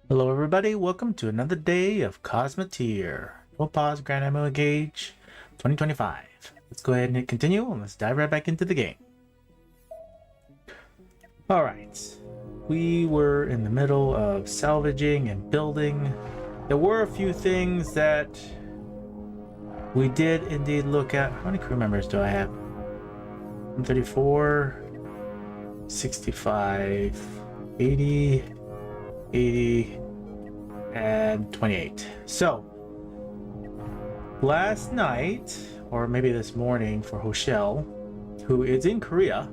Hello everybody, welcome to another day of Cosmoteer. No Pause Admiral Engage 2025. Let's go ahead and hit continue and let's dive right back into the game. Alright, we were in the middle of salvaging and building. There were a few things that we did indeed look at. How many crew members do I have? 134, 65, 80, 80, and 28. So last night, or maybe this morning, for Hoshel, who is in Korea,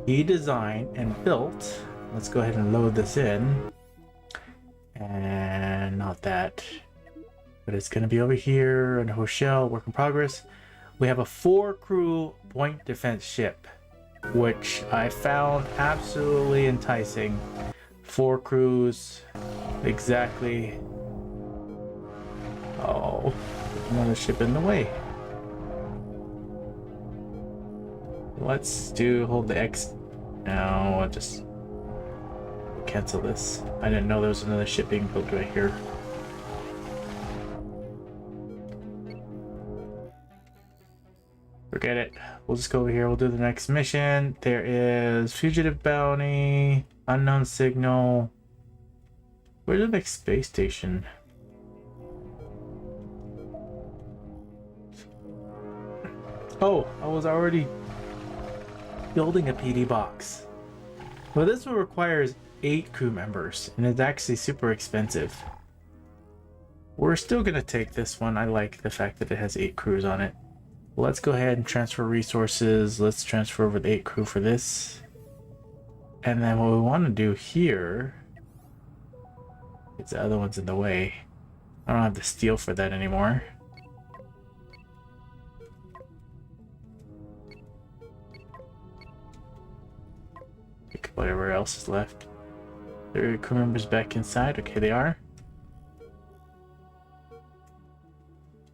he designed and built, let's go ahead and load this in, and not that, but it's going to be over here in Hoshel, work in progress. We have a 4-crew point defense ship, which I found absolutely enticing. 4 crews, exactly. Oh, another ship in the way. Let's hold the X. No, I'll just cancel this. I didn't know there was another ship being built right here. Forget it. We'll just go over here. We'll do the next mission. There is fugitive bounty, unknown signal. Where's the next space station? Oh, I was already building a PD box. Well, this one requires 8 crew members, and it's actually super expensive. We're still gonna take this one. I like the fact that it has 8 crews on it. Let's go ahead and transfer resources. Let's transfer over the 8 crew for this. And then what we want to do here is the other one's in the way. I don't have the steel for that anymore. Pick whatever else is left. There are crew members back inside. Okay, they are.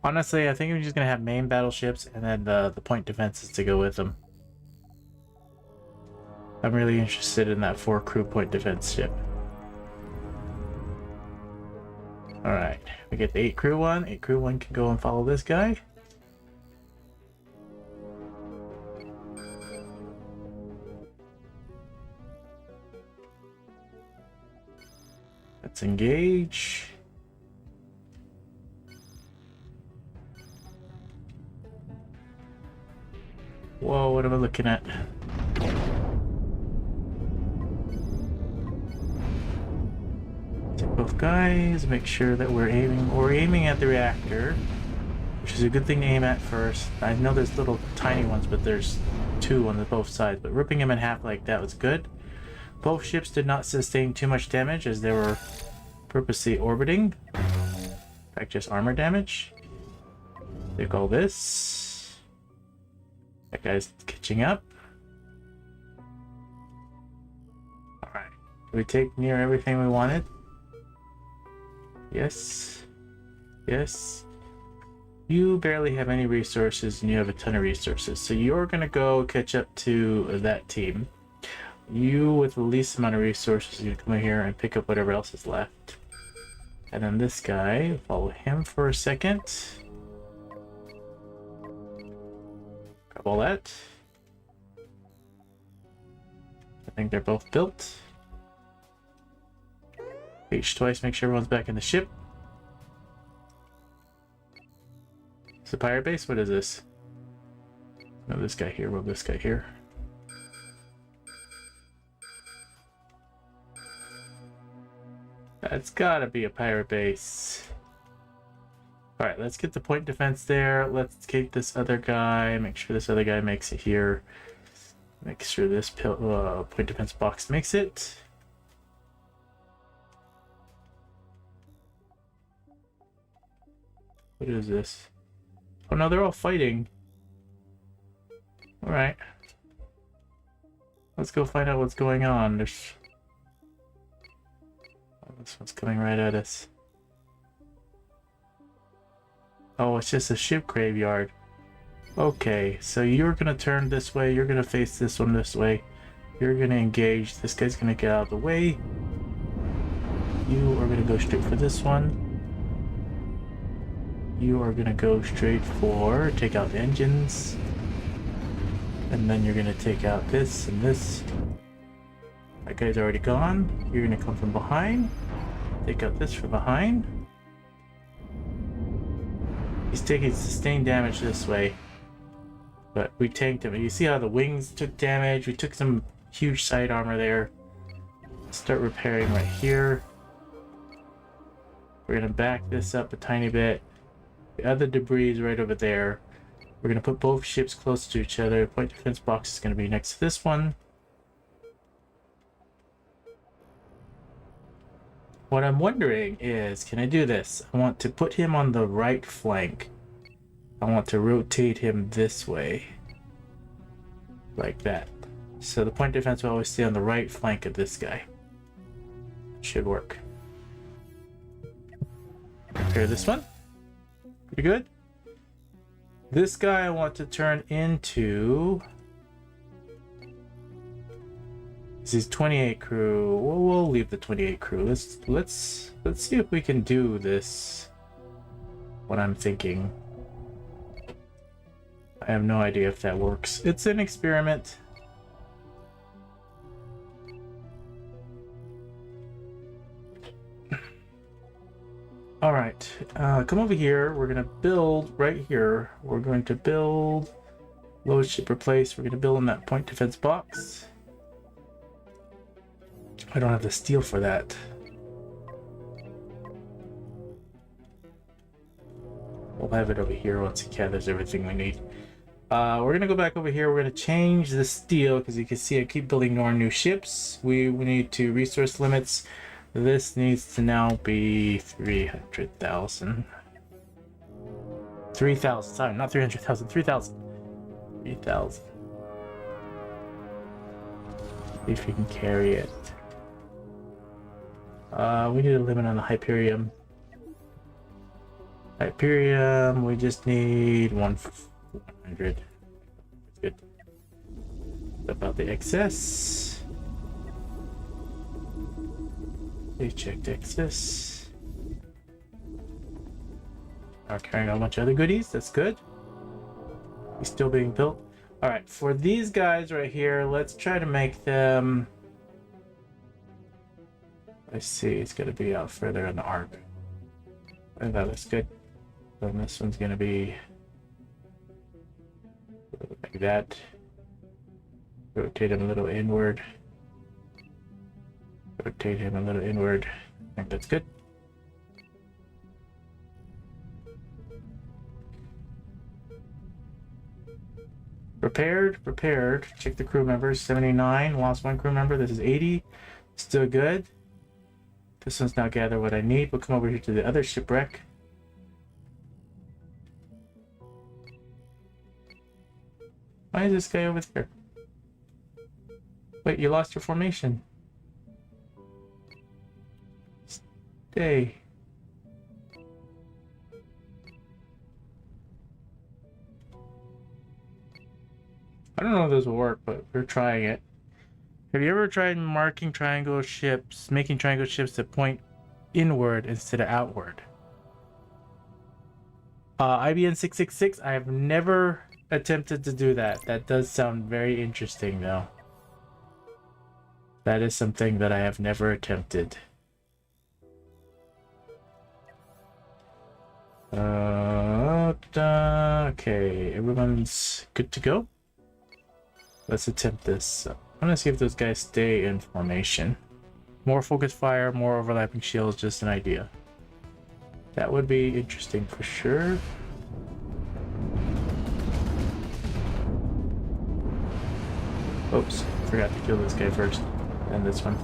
Honestly, I think we're just gonna have main battleships and then the point defenses to go with them. I'm really interested in that 4-crew point defense ship. Alright, we get the 8-crew one. 8-crew one can go and follow this guy. Let's engage. Whoa, what am I looking at? Take both guys, make sure that we're aiming at the reactor, which is a good thing to aim at first. I know there's little tiny ones, but there's 2 on both sides, but ripping them in half like that was good. Both ships did not sustain too much damage as they were purposely orbiting. In fact, just armor damage. Take all this. That guy's catching up. Alright. Did we take near everything we wanted? Yes. Yes. You barely have any resources and you have a ton of resources. So you're gonna go catch up to that team. You with the least amount of resources, you come here and pick up whatever else is left. And then this guy, follow him for a second. Grab all that. I think they're both built. H twice, make sure everyone's back in the ship. It's a pirate base? What is this? No, this guy here. Move this guy here. That's gotta be a pirate base. Alright, let's get the point defense there. Let's take this other guy. Make sure this other guy makes it here. Make sure this point defense box makes it. What is this? Oh no, they're all fighting. Alright. Let's go find out what's going on. There's... Oh, this one's coming right at us. Oh, it's just a ship graveyard. Okay, so you're gonna turn this way, you're gonna face this one this way. You're gonna engage, this guy's gonna get out of the way. You are going to go straight for this one. You are going to go straight for take out the engines. And then you're going to take out this and this. That guy's already gone. You're going to come from behind. Take out this from behind. He's taking sustained damage this way. But we tanked him. You see how the wings took damage? We took some huge side armor there. Start repairing right here. We're going to back this up a tiny bit. The other debris is right over there. We're going to put both ships close to each other. Point defense box is going to be next to this one. What I'm wondering is, can I do this? I want to put him on the right flank. I want to rotate him this way. Like that. So the point defense will always stay on the right flank of this guy. Should work. Repair this one. Pretty good. This guy I want to turn into... This is 28 crew. We'll leave the 28 crew. Let's see if we can do this. What I'm thinking. I have no idea if that works. It's an experiment. All right, come over here. We're gonna build right here. We're going to build load ship replace. We're gonna build in that point defense box. I don't have the steel for that. We'll have it over here once it gathers everything we need. We're gonna go back over here. We're gonna change the steel because you can see I keep building more new ships. We need to resource limits. This needs to now be 300,000. 3,000. Sorry, not 300,000. 3,000. 3,000. See if you can carry it. We need a limit on the Hyperion. Hyperion, we just need 100. Good. About the excess. They checked excess. Are carrying a bunch of other goodies. That's good. He's still being built. All right, for these guys right here, let's try to make them. Let's see. It's gonna be out further in the arc. And that looks good. Then this one's gonna be like that. Rotate him a little inward. Rotate him a little inward. I think that's good. Prepared. Check the crew members. 79. Lost one crew member. This is 80. Still good. This one's now gather what I need. We'll come over here to the other shipwreck. Why is this guy over there? Wait, you lost your formation. Stay. I don't know if this will work, but we're trying it. Have you ever tried marking triangle ships, making triangle ships that point inward instead of outward? IBN 666, I have never attempted to do that. That does sound very interesting, though. That is something that I have never attempted. Okay, everyone's good to go. Let's attempt this. I want to see if those guys stay in formation. More focused fire, more overlapping shields, just an idea. That would be interesting for sure. Oops, forgot to kill this guy first. And this one.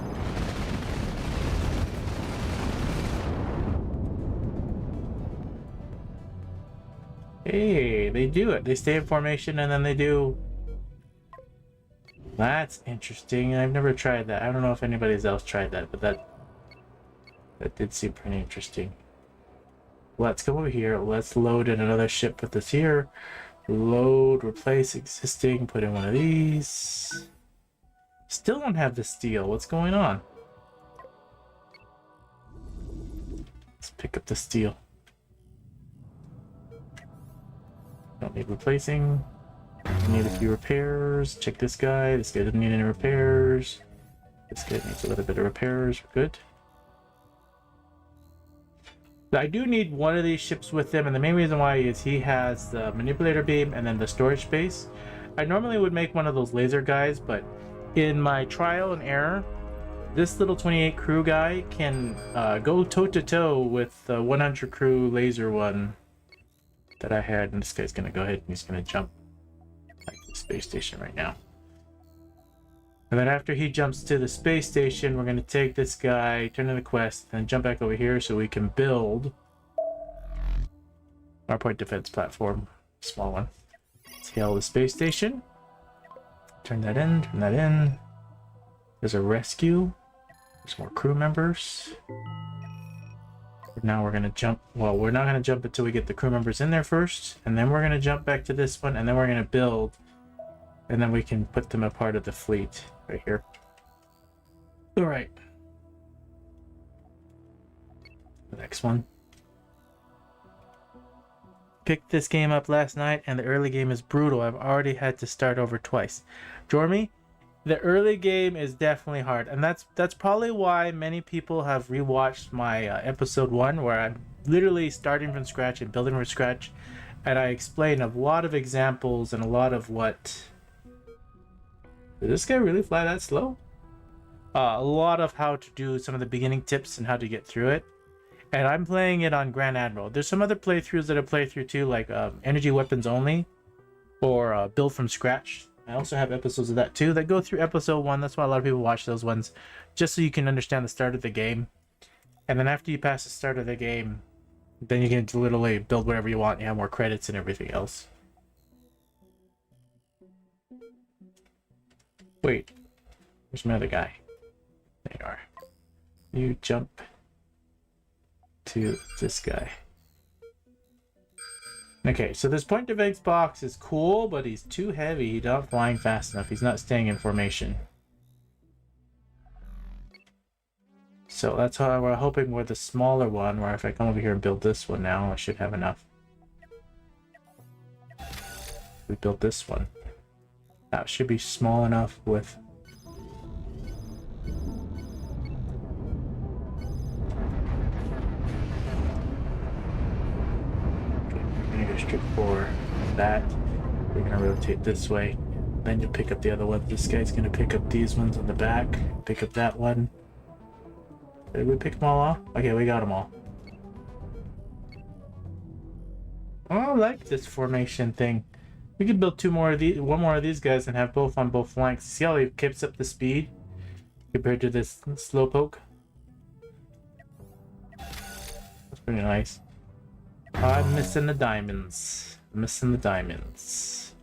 Hey, they do it. They stay in formation and then they do... That's interesting. I've never tried that. I don't know if anybody's else tried that, but that did seem pretty interesting. Let's go over here. Let's load in another ship with this here. Load, replace existing, put in one of these. Still don't have the steel. What's going on? Let's pick up the steel. Don't need replacing. Need a few repairs. Check this guy. This guy doesn't need any repairs. This guy needs a little bit of repairs. We're good. I do need one of these ships with him, and the main reason why is he has the manipulator beam and then the storage space. I normally would make one of those laser guys, but in my trial and error, this little 28 crew guy can go toe-to-toe with the 100 crew laser one that I had, and this guy's gonna go ahead and he's gonna jump like the space station right now. And then after he jumps to the space station, we're gonna take this guy, turn in the quest, and jump back over here so we can build our point defense platform, small one. Scale the space station. Turn that in, turn that in. There's a rescue. There's more crew members. Now we're gonna jump. Well, we're not gonna jump until we get the crew members in there first, and then we're gonna jump back to this one, and then we're gonna build, and then we can put them a part of the fleet right here. All right. The next one. Picked this game up last night, and the early game is brutal. I've already had to start over twice. Jormy, the early game is definitely hard, and that's probably why many people have rewatched my episode 1, where I'm literally starting from scratch and building from scratch, and I explain a lot of examples and a lot of what. Did this guy really fly that slow? A lot of how to do some of the beginning tips and how to get through it. And I'm playing it on Grand Admiral. There's some other playthroughs that I play through too, like energy weapons only, or build from scratch. I also have episodes of that too that go through episode 1. That's why a lot of people watch those ones, just so you can understand the start of the game. And then after you pass the start of the game, then you can literally build whatever you want. You have more credits and everything else. Wait, where's my other guy? There you are. You jump to this guy. Okay, so this point defense box is cool, but he's too heavy. He's not flying fast enough. He's not staying in formation. So that's why we're hoping with the smaller one, where if I come over here and build this one now, I should have enough. We built this one. That should be small enough with... Strip for that. We're gonna rotate this way. Then you pick up the other one. This guy's gonna pick up these ones on the back. Pick up that one. Did we pick them all off? Okay, we got them all. Oh, I like this formation thing. We could build one more of these guys and have both on both flanks. See how he keeps up the speed compared to this slowpoke? That's pretty nice. I'm missing the diamonds. Missing the diamonds.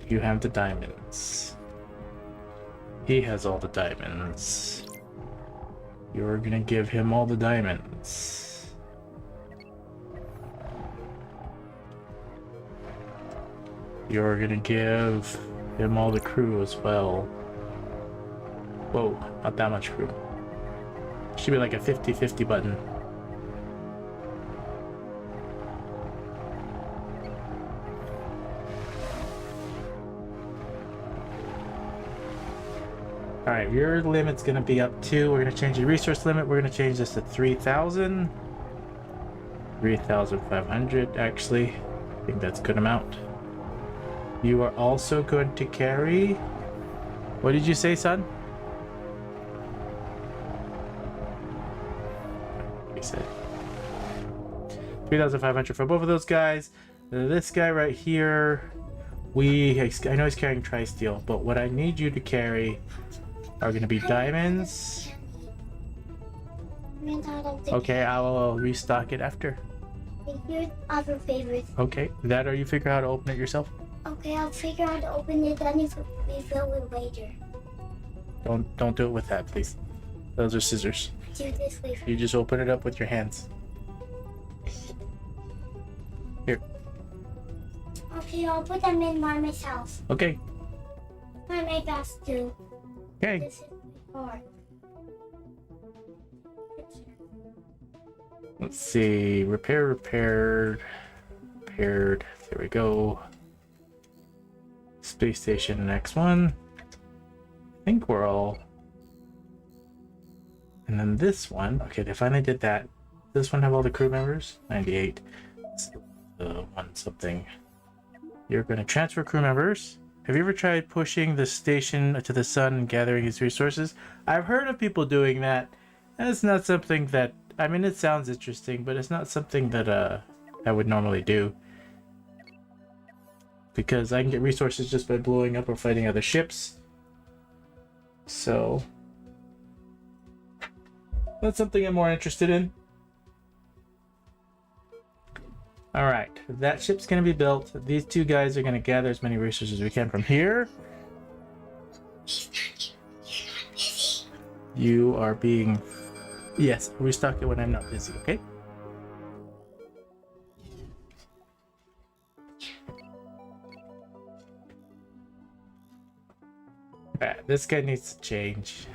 You have the diamonds. He has all the diamonds. You're gonna give him all the diamonds. You're gonna give him all the crew as well. Whoa, not that much crew. Should be like a 50-50 button. Alright, your limit's gonna be up to, we're gonna change the resource limit, we're gonna change this to 3,000. 3,500 actually. I think that's a good amount. You are also going to carry... What did you say, son? He said 3,500 for both of those guys. This guy right here, I know he's carrying tri-steel, but what I need you to carry are going to be diamonds. Okay, I will restock it after. Your other favorite. Okay, that or you figure out how to open it yourself. Okay, I'll figure out how to open it, then you refill it later. Don't do it with that, please. Those are scissors. Do this way. You just open it up with your hands. Here. Okay, I'll put them in by myself. Okay. Try my best to. Okay. This is hard. Let's see. Repaired. There we go. Space station, next one. I think we're all. And then this one. Okay, they finally did that. Does this one have all the crew members? 98. One something. You're going to transfer crew members. Have you ever tried pushing the station to the sun and gathering its resources? I've heard of people doing that. And it's not something that, I mean, it sounds interesting, but it's not something that I would normally do. Because I can get resources just by blowing up or fighting other ships. So that's something I'm more interested in. Alright, that ship's going to be built. These two guys are going to gather as many resources as we can from here. You are being... Yes, restock it when I'm not busy, okay? Alright, this guy needs to change.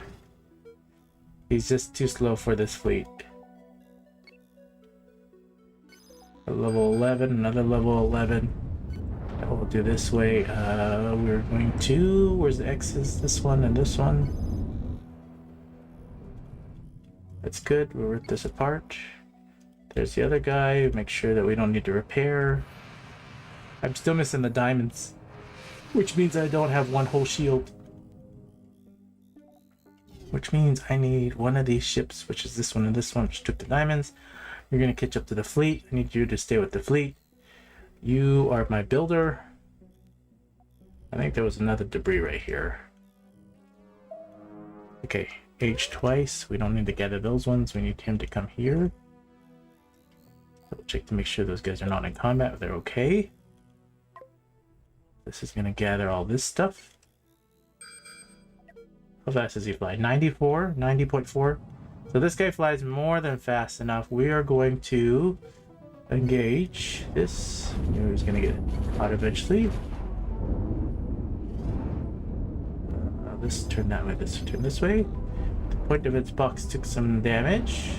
He's just too slow for this fleet. A level 11, another level 11. That will do this way. We're going to... Where's the X's? This one and this one. That's good. We'll rip this apart. There's the other guy. Make sure that we don't need to repair. I'm still missing the diamonds, which means I don't have one whole shield. Which means I need one of these ships, which is this one and this one, which took the diamonds. You're going to catch up to the fleet. I need you to stay with the fleet. You are my builder. I think there was another debris right here. Okay, H twice. We don't need to gather those ones. We need him to come here. Double check to make sure those guys are not in combat. They're okay. This is going to gather all this stuff. How fast does he fly? 94? 90.4? So this guy flies more than fast enough. We are going to engage this. He's going to get caught eventually. This turn that way, this turn this way. The point of its box took some damage.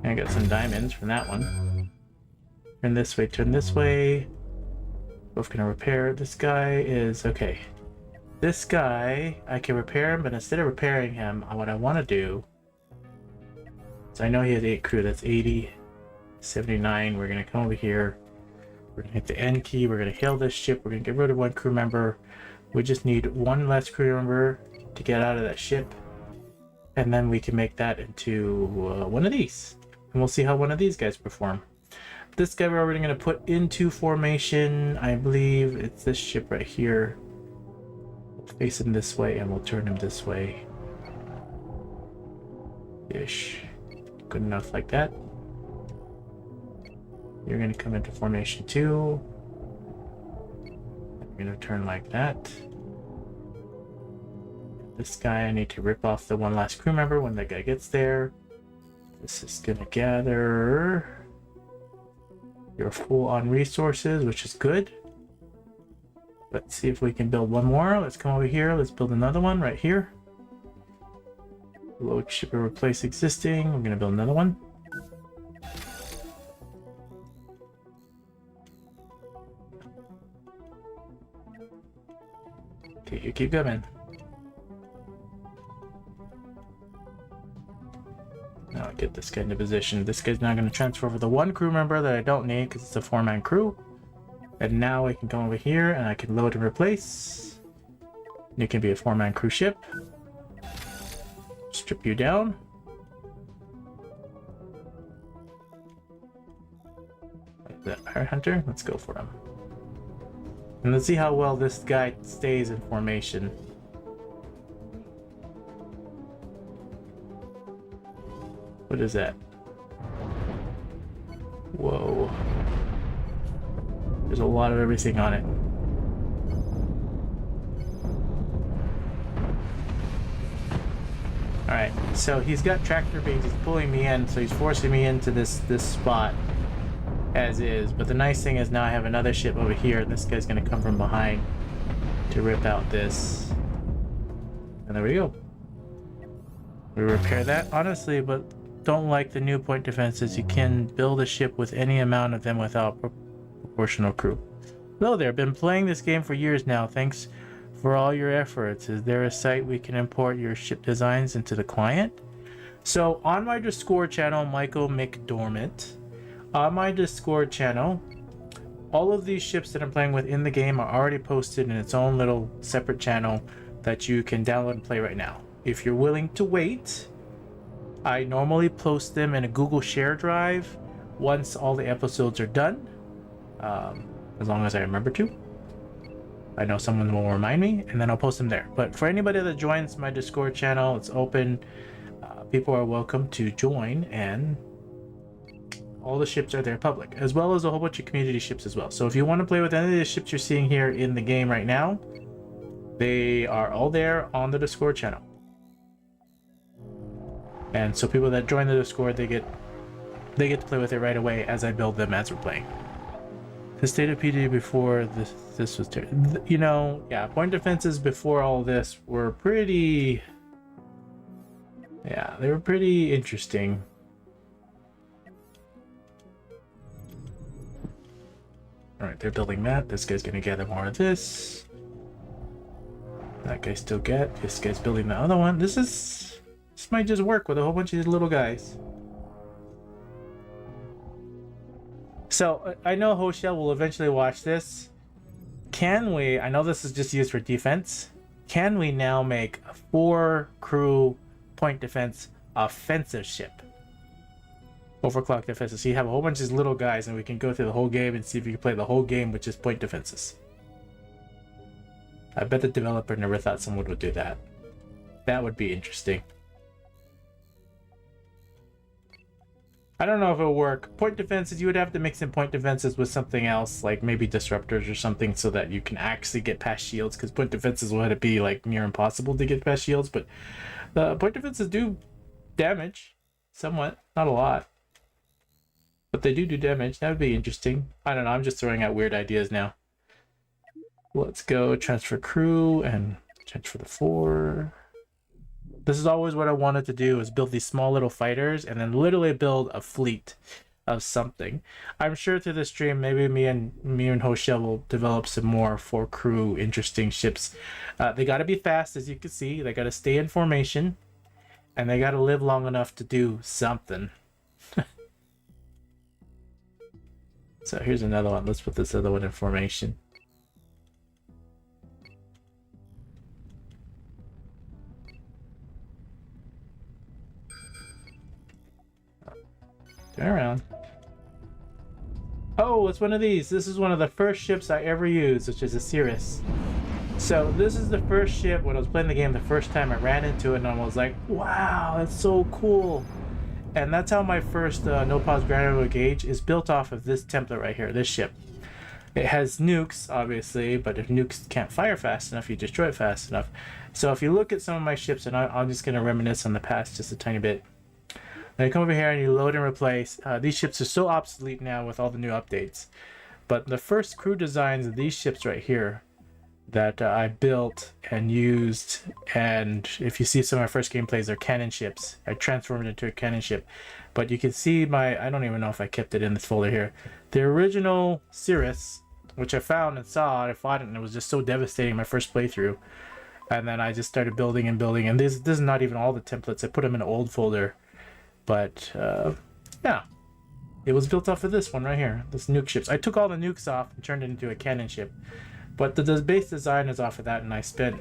I got some diamonds from that one. Turn this way. Both gonna repair. This guy is okay. This guy, I can repair him, but instead of repairing him, what I want to do is I know he has 8 crew. That's 80, 79. We're gonna come over here. We're gonna hit the N key. We're gonna hail this ship. We're gonna get rid of one crew member. We just need one less crew member to get out of that ship, and then we can make that into one of these, and we'll see how one of these guys perform. This guy we're already going to put into formation. I believe it's this ship right here. We'll face him this way and we'll turn him this way. Ish. Good enough like that. You're going to come into formation too. I'm going to turn like that. This guy, I need to rip off the one last crew member when that guy gets there. This is going to gather... You're full on resources, which is good. Let's see if we can build one more. Let's come over here. Let's build another one right here. Load ship or replace existing. I'm going to build another one. Okay, you keep coming. Now get this guy into position. This guy's now going to transfer over the one crew member that I don't need because it's a 4-man crew. And now I can come over here and I can load and replace. You can be a 4-man cruise ship. Strip you down. Like that Pirate Hunter. Let's go for him. And let's see how well this guy stays in formation. What is that? Whoa. There's a lot of everything on it. Alright, so he's got tractor beams, he's pulling me in, so he's forcing me into this spot. as is. But the nice thing is now I have another ship over here, and this guy's gonna come from behind to rip out this. And there we go. We repair that, honestly, but don't like the new point defenses. You can build a ship with any amount of them without proportional crew. Hello there, been playing this game for years now. Thanks for all your efforts. Is there a site we can import your ship designs into the client? So on my Discord channel, Michael McDormand, on my Discord channel, all of these ships that I'm playing with in the game are already posted in its own little separate channel that you can download and play right now. If you're willing to wait, I normally post them in a Google Share Drive once all the episodes are done, as long as I remember to. I know someone will remind me, and then I'll post them there. But for anybody that joins my Discord channel, it's open. People are welcome to join, and all the ships are there public, as well as a whole bunch of community ships as well. So if you want to play with any of the ships you're seeing here in the game right now, they are all there on the Discord channel. And so people that join the Discord, they get to play with it right away as I build them as we're playing. The state of PD before this was, you know, yeah, point defenses before all this were pretty, yeah, they were pretty interesting. All right, they're building that. This guy's gonna gather more of this. That guy still get. This guy's building the other one. This might just work with a whole bunch of these little guys. So I know Hoshel will eventually watch this. Can we, I know this is just used for defense, can we now make a 4-crew point defense offensive ship? Overclock defenses. So you have a whole bunch of these little guys, and we can go through the whole game and see if you can play the whole game with just point defenses. I bet the developer never thought someone would do that. That would be interesting. I don't know if it'll work. Point defenses, you would have to mix in point defenses with something else, like maybe disruptors or something, so that you can actually get past shields, because point defenses will have to be like near impossible to get past shields, but the point defenses do damage somewhat, not a lot, but they do damage. That would be interesting. I don't know, I'm just throwing out weird ideas now. Let's go transfer crew and transfer the 4. This is always what I wanted to do, is build these small little fighters and then literally build a fleet of something. I'm sure through this stream, maybe me and Hoshel will develop some more 4-crew interesting ships. They got to be fast, as you can see. They got to stay in formation, and they got to live long enough to do something. So here's another one. Let's put this other one in formation. Turn around. Oh, it's one of these. This is one of the first ships I ever used, which is a Cirrus. So this is the first ship. When I was playing the game the first time, I ran into it and I was like, wow, that's so cool. And that's how my first No Pause Admiral Engage is built off of this template right here, this ship. It has nukes, obviously, but if nukes can't fire fast enough, you destroy it fast enough. So if you look at some of my ships, and I'm just going to reminisce on the past just a tiny bit. Now you come over here and you load and replace. These ships are so obsolete now with all the new updates. But the first crew designs of these ships right here that I built and used, and if you see some of my first gameplays, they're cannon ships. I transformed it into a cannon ship. But you can see I don't even know if I kept it in this folder here. The original Cirrus, which I found and saw, I fought it, and it was just so devastating my first playthrough. And then I just started building and building, and this is not even all the templates. I put them in an old folder. But yeah, it was built off of this one right here, this nuke ships. I took all the nukes off and turned it into a cannon ship, but the base design is off of that, and I spent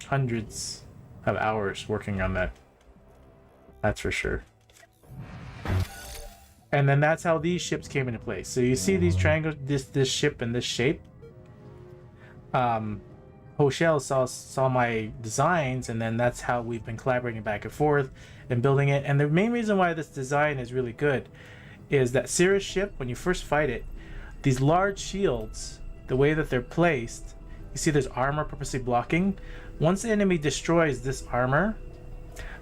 hundreds of hours working on that. That's for sure. And then that's how these ships came into place. So you see these triangles, this ship in this shape. Hoshel saw my designs, and then that's how we've been collaborating back and forth and building it. And the main reason why this design is really good is that Cirrus ship, when you first fight it, these large shields, the way that they're placed, you see there's armor purposely blocking. Once the enemy destroys this armor,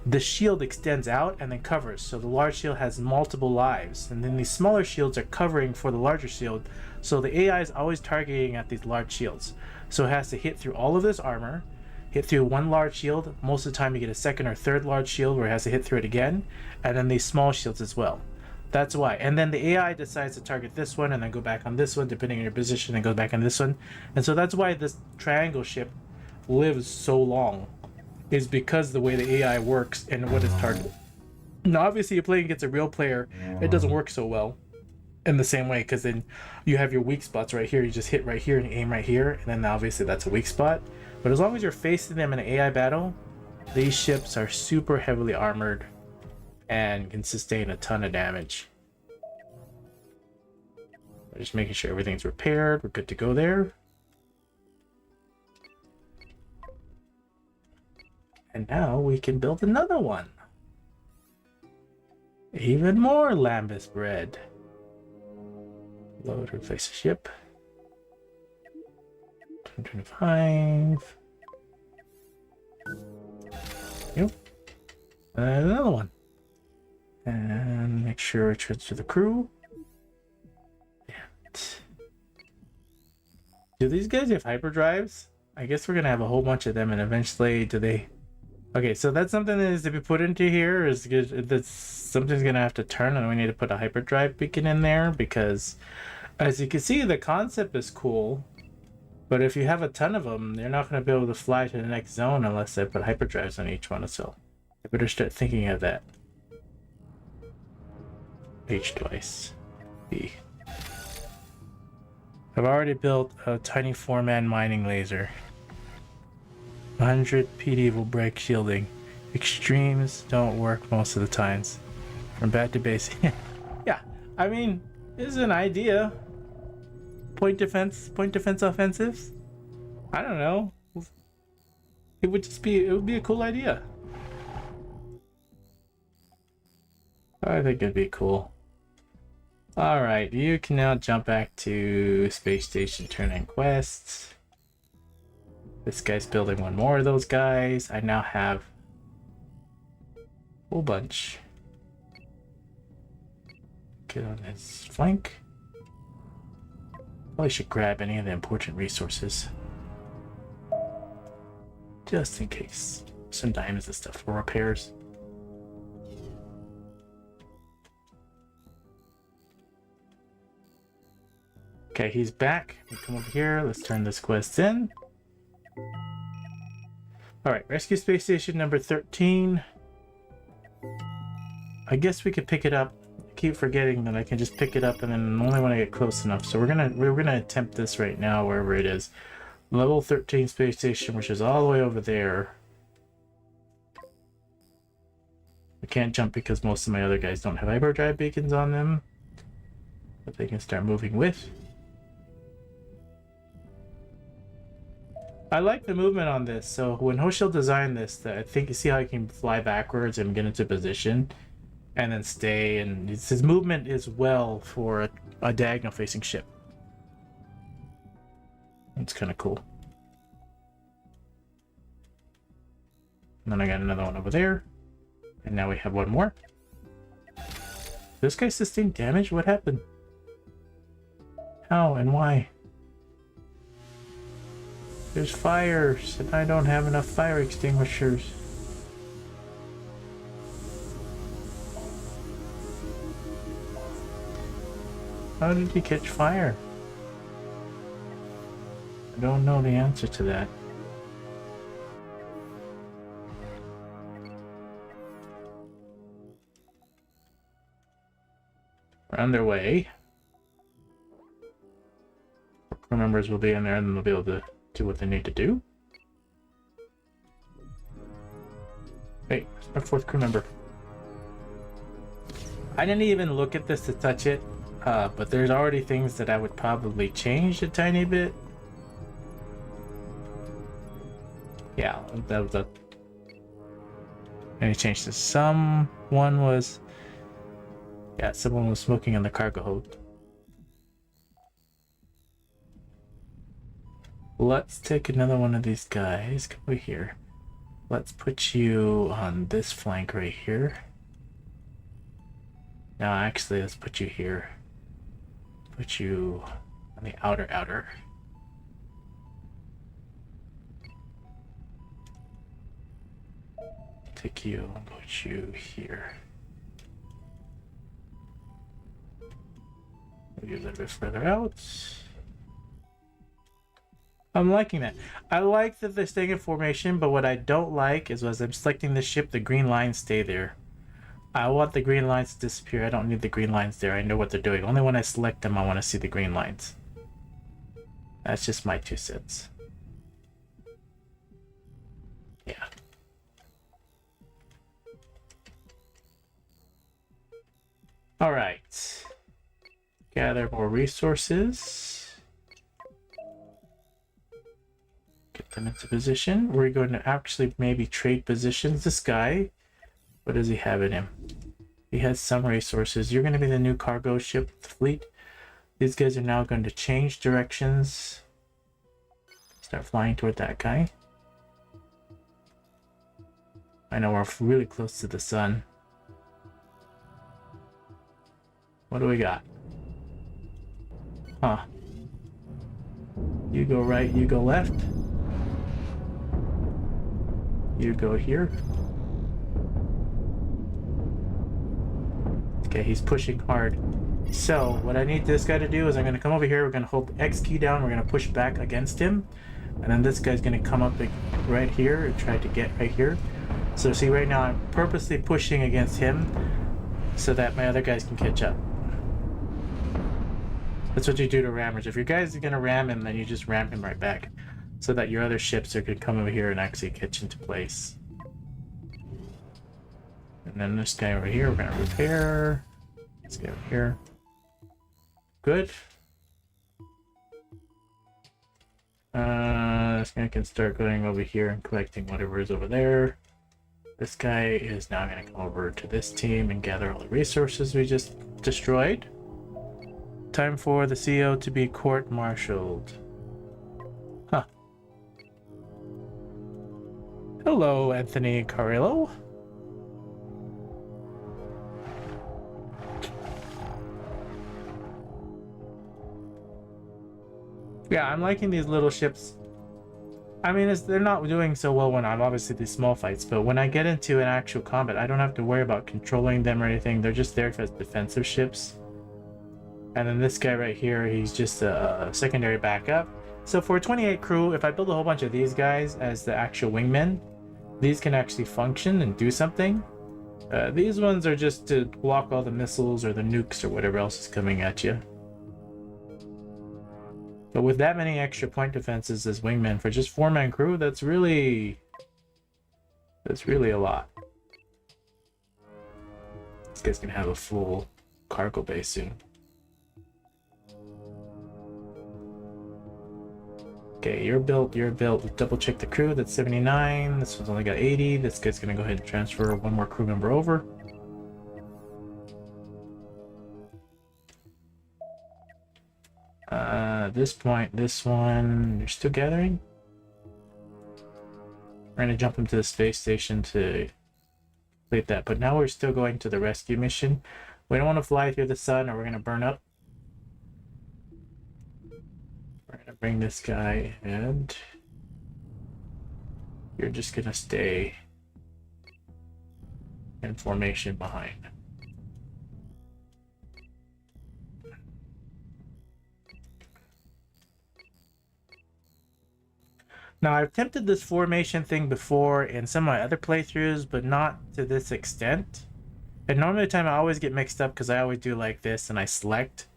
the shield extends out and then covers. So the large shield has multiple lives, and then these smaller shields are covering for the larger shield. So the AI is always targeting at these large shields. So it has to hit through all of this armor, hit through one large shield. Most of the time you get a second or third large shield where it has to hit through it again, and then these small shields as well. That's why. And then the AI decides to target this one and then go back on this one depending on your position and go back on this one. And so that's why this triangle ship lives so long, is because the way the AI works and what it's targeted. Now obviously you're playing against a real player, it doesn't work so well in the same way, because then you have your weak spots right here. You just hit right here and aim right here, and then obviously that's a weak spot. But as long as you're facing them in an AI battle, these ships are super heavily armored and can sustain a ton of damage. We're just making sure everything's repaired. We're good to go there. And now we can build another one. Even more lambus bread. Load, replace the ship. 225. Yep. And another one. And make sure it transfers to the crew. And do these guys have hyperdrives? I guess we're gonna have a whole bunch of them, and eventually do they... Okay, so that's something that needs to be put into here. Is that something's gonna have to turn, and we need to put a hyperdrive beacon in there, because as you can see, the concept is cool, but if you have a ton of them, you're not gonna be able to fly to the next zone unless they put hyperdrives on each one. So I better start thinking of that. H twice. B. I've already built a tiny 4-man mining laser. 100 PD will break shielding. Extremes don't work most of the times. From bad to base. Yeah, I mean, this is an idea. Point defense offensives. I don't know. It would be a cool idea. I think it'd be cool. Alright, you can now jump back to space station, turn in quests. This guy's building one more of those guys. I now have a whole bunch. Get on his flank. Probably should grab any of the important resources. Just in case. Some diamonds and stuff for repairs. Okay, he's back. We come over here. Let's turn this quest in. Alright, rescue space station number 13. I guess we could pick it up. I keep forgetting that I can just pick it up and then only when I get close enough. So we're gonna attempt this right now, wherever it is. Level 13 space station, which is all the way over there. We can't jump because most of my other guys don't have hyperdrive beacons on them. But they can start moving with. I like the movement on this. So when Hoshil designed this, I think you see how he can fly backwards and get into position and then stay, and his movement is well for a diagonal facing ship. It's kind of cool. And then I got another one over there. And now we have one more. This guy sustained damage? What happened? How and why? There's fires, and I don't have enough fire extinguishers. How did he catch fire? I don't know the answer to that. We're underway. Crew members will be in there, and then they'll be able to do what they need to do. Hey, it's my 4th crew member. I didn't even look at this to touch it, but there's already things that I would probably change a tiny bit. Yeah, that was a... And he changed this. Someone was smoking on the cargo hold. Let's take another one of these guys. Come over here. Let's put you on this flank right here. No, actually, let's put you here. Put you on the outer. Take you and put you here. Maybe a little bit further out. I'm liking that. I like that they're staying in formation, but what I don't like is as I'm selecting the ship, the green lines stay there. I want the green lines to disappear. I don't need the green lines there. I know what they're doing. Only when I select them, I want to see the green lines. That's just my 2 cents. Yeah. All right. Gather more resources. Get them into position. We're going to actually maybe trade positions. This guy, what does he have in him? He has some resources. You're going to be the new cargo ship fleet. These guys are now going to change directions. Start flying toward that guy. I know we're really close to the sun. What do we got? Huh. You go right, you go left. You go here. Okay, he's pushing hard. So, what I need this guy to do is I'm going to come over here, we're going to hold the X key down, we're going to push back against him. And then this guy's going to come up right here and try to get right here. So see, right now I'm purposely pushing against him so that my other guys can catch up. That's what you do to rammers. If your guys are going to ram him, then you just ram him right back so that your other ships are going to come over here and actually catch into place. And then this guy over here, we're going to repair. This guy over here. Good. This guy can start going over here and collecting whatever is over there. This guy is now going to come over to this team and gather all the resources we just destroyed. Time for the CO to be court-martialed. Huh. Hello, Anthony Carrillo. Yeah, I'm liking these little ships. I mean, they're not doing so well when I'm obviously these small fights, but when I get into an actual combat, I don't have to worry about controlling them or anything. They're just there as defensive ships. And then this guy right here, he's just a secondary backup. So for a 28 crew, if I build a whole bunch of these guys as the actual wingmen, these can actually function and do something. These ones are just to block all the missiles or the nukes or whatever else is coming at you. But with that many extra point defenses as wingmen for just 4-man crew, that's really a lot. This guy's gonna have a full cargo bay soon. Okay, you're built. Double check the crew. That's 79. This one's only got 80. This guy's gonna go ahead and transfer one more crew member over. At this point, this one, you're still gathering? We're gonna jump into the space station to complete that, but now we're still going to the rescue mission. We don't want to fly through the sun or we're gonna burn up. We're gonna bring this guy and you're just gonna stay in formation behind. Now, I've attempted this formation thing before in some of my other playthroughs, but not to this extent. And normally the time I always get mixed up because I always do like this and I select.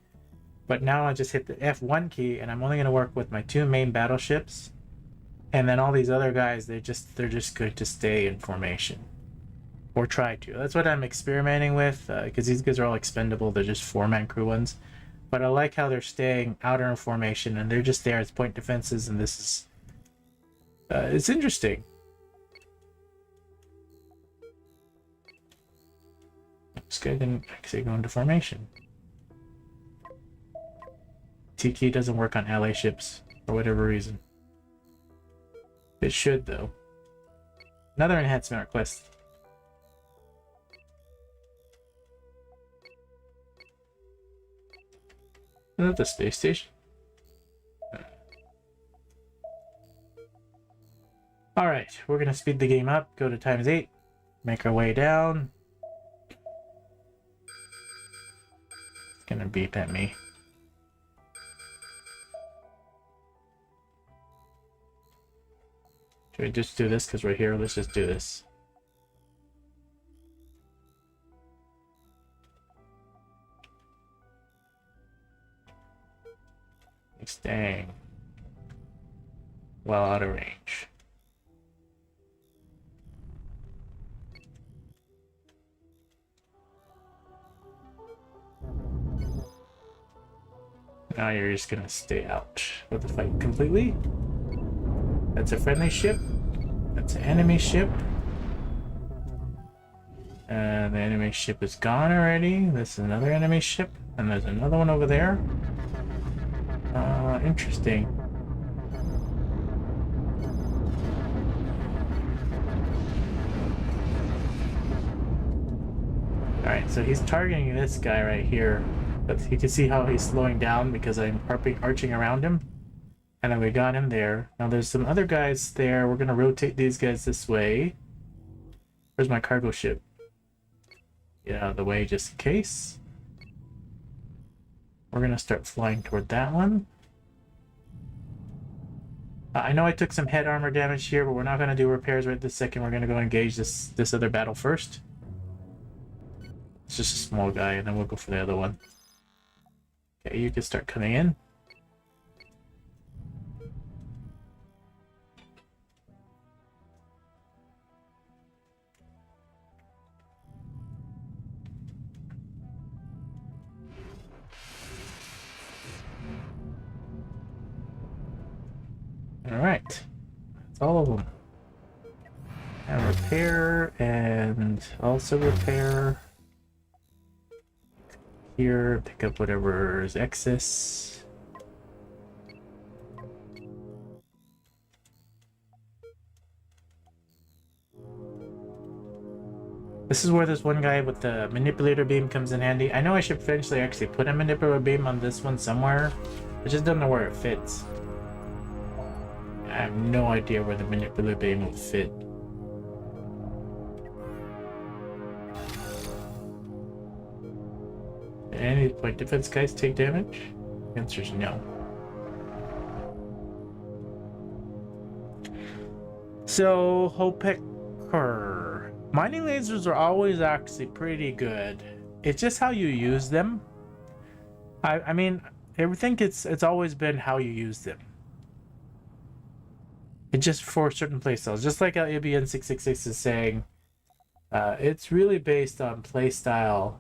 But now I just hit the F1 key and I'm only going to work with my 2 main battleships. And then all these other guys, they're just going to stay in formation. Or try to. That's what I'm experimenting with, because these guys are all expendable. They're just 4-man crew ones. But I like how they're staying outer in formation and they're just there as point defenses, and this is... it's interesting. This guy didn't actually go into formation. T key doesn't work on ally ships for whatever reason. It should, though. Another enhancement request. Is that the space station? Alright, we're gonna speed the game up, go to ×8, make our way down. It's gonna beep at me. Should we just do this because we're here? Let's just do this. Staying well out of range. Now you're just gonna stay out of the fight completely. That's a friendly ship. That's an enemy ship. And the enemy ship is gone already. This is another enemy ship. And there's another one over there. Interesting. Alright, so he's targeting this guy right here. But you can see how he's slowing down because I'm arching around him. And then we got him there. Now there's some other guys there. We're gonna rotate these guys this way. Where's my cargo ship? Get out of the way just in case. We're gonna start flying toward that one. I know I took some head armor damage here, but we're not gonna do repairs right this second. We're gonna go engage this other battle first. It's just a small guy, and then we'll go for the other one. Okay, you can start coming in. Alright, that's all of them. And repair, and also repair. Here, pick up whatever is excess. This is where this one guy with the manipulator beam comes in handy. I know I should eventually actually put a manipulator beam on this one somewhere. I just don't know where it fits. I have no idea where the manipulator beam will fit. Any point defense guys take damage? The answer is no. So, Hopecker. Mining lasers are always actually pretty good. It's just how you use them. I mean, I think it's always been how you use them. It's just for certain playstyles. Just like how ABN666 is saying, it's really based on playstyle,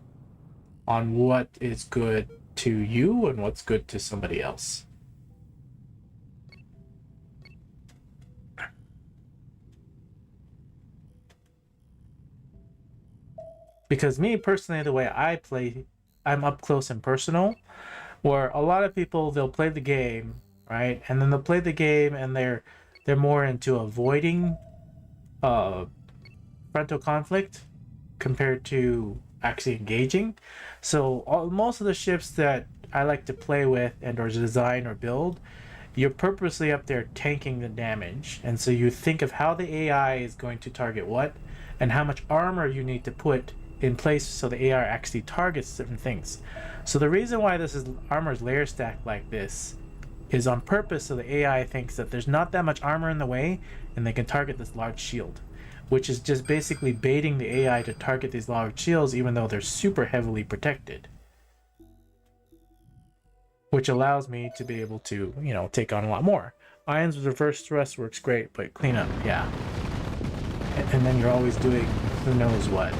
on what is good to you and what's good to somebody else. Because me personally, the way I play, I'm up close and personal, where a lot of people, they'll play the game, right? And then they'll play the game and they're more into avoiding frontal conflict compared to actually engaging. So most of the ships that I like to play with and or design or build, you're purposely up there tanking the damage, and so you think of how the AI is going to target what and how much armor you need to put in place so the AI actually targets different things. So the reason why this is armor's layer stacked like this is on purpose, so the AI thinks that there's not that much armor in the way and they can target this large shield, which is just basically baiting the AI to target these large shields even though they're super heavily protected. Which allows me to be able to, you know, take on a lot more. Ions with reverse thrust works great, but cleanup, yeah. And then you're always doing who knows what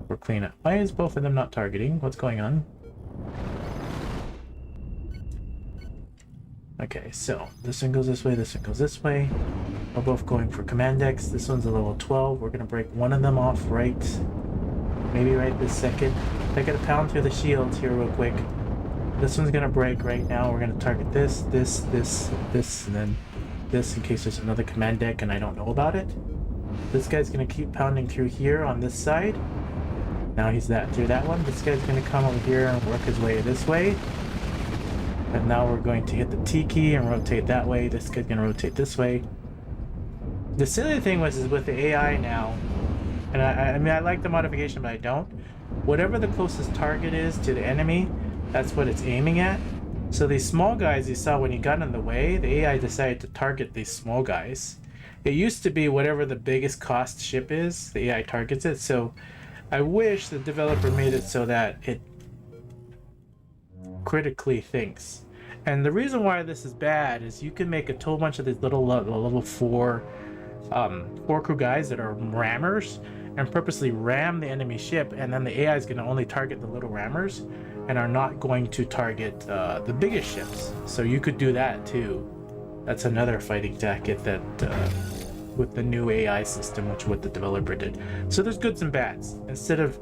for cleanup. Why is both of them not targeting? What's going on? Okay, so this one goes this way, this one goes this way. We're both going for command decks. This one's a level 12. We're gonna break one of them off maybe right this second. I gotta pound through the shields here real quick. This one's gonna break right now. We're gonna target this, and then this in case there's another command deck and I don't know about it. This guy's gonna keep pounding through here on this side. Now he's through that one. This guy's gonna come over here and work his way this way. And now we're going to hit the T key and rotate that way. This guy's gonna rotate this way. The silly thing is with the AI now, and I mean I like the modification, but I don't. Whatever the closest target is to the enemy, that's what it's aiming at. So these small guys you saw when he got in the way, the AI decided to target these small guys. It used to be whatever the biggest cost ship is, the AI targets it. So I wish the developer made it so that it critically thinks. And the reason why this is bad is you can make a whole bunch of these little level 4 crew guys that are rammers and purposely ram the enemy ship, and then the AI is going to only target the little rammers and are not going to target the biggest ships. So you could do that too. That's another fighting tactic that with the new AI system, which what the developer did. So there's goods and bads. Instead of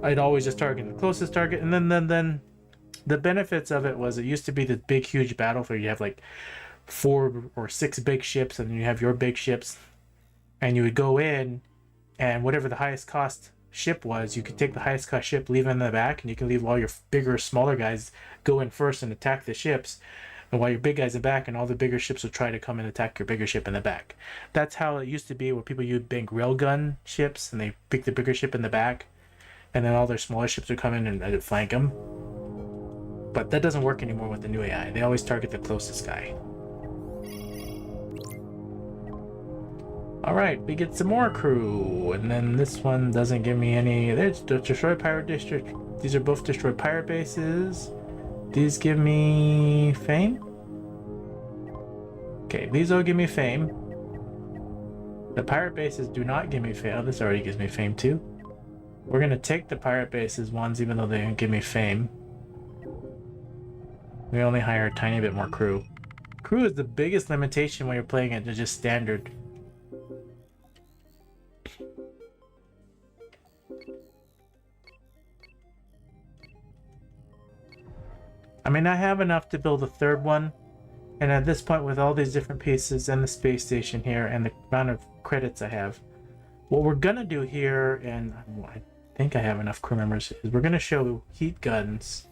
I'd always just target the closest target, and then the benefits of it was it used to be the big huge battle where you have like 4 or 6 big ships and then you have your big ships, and you would go in and whatever the highest cost ship was, you could take the highest cost ship, leave it in the back, and you can leave all your bigger smaller guys go in first and attack the ships, and while your big guys in the back and all the bigger ships would try to come and attack your bigger ship in the back. That's how it used to be, where people used big railgun ships and they pick the bigger ship in the back and then all their smaller ships would come in and flank them. But that doesn't work anymore with the new AI. They always target the closest guy. Alright, we get some more crew, and then this one doesn't give me any. There's the destroy pirate district. These are both destroy pirate bases. These give me fame. Okay, these all give me fame. The pirate bases do not give me fame. Oh, this already gives me fame too. We're gonna take the pirate bases ones even though they don't give me fame. We only hire a tiny bit more crew. Crew is the biggest limitation when you're playing it to just standard. I mean, I have enough to build a third one, and at this point with all these different pieces and the space station here and the amount of credits I have, what we're gonna do here, and I think I have enough crew members, is we're gonna show heat guns.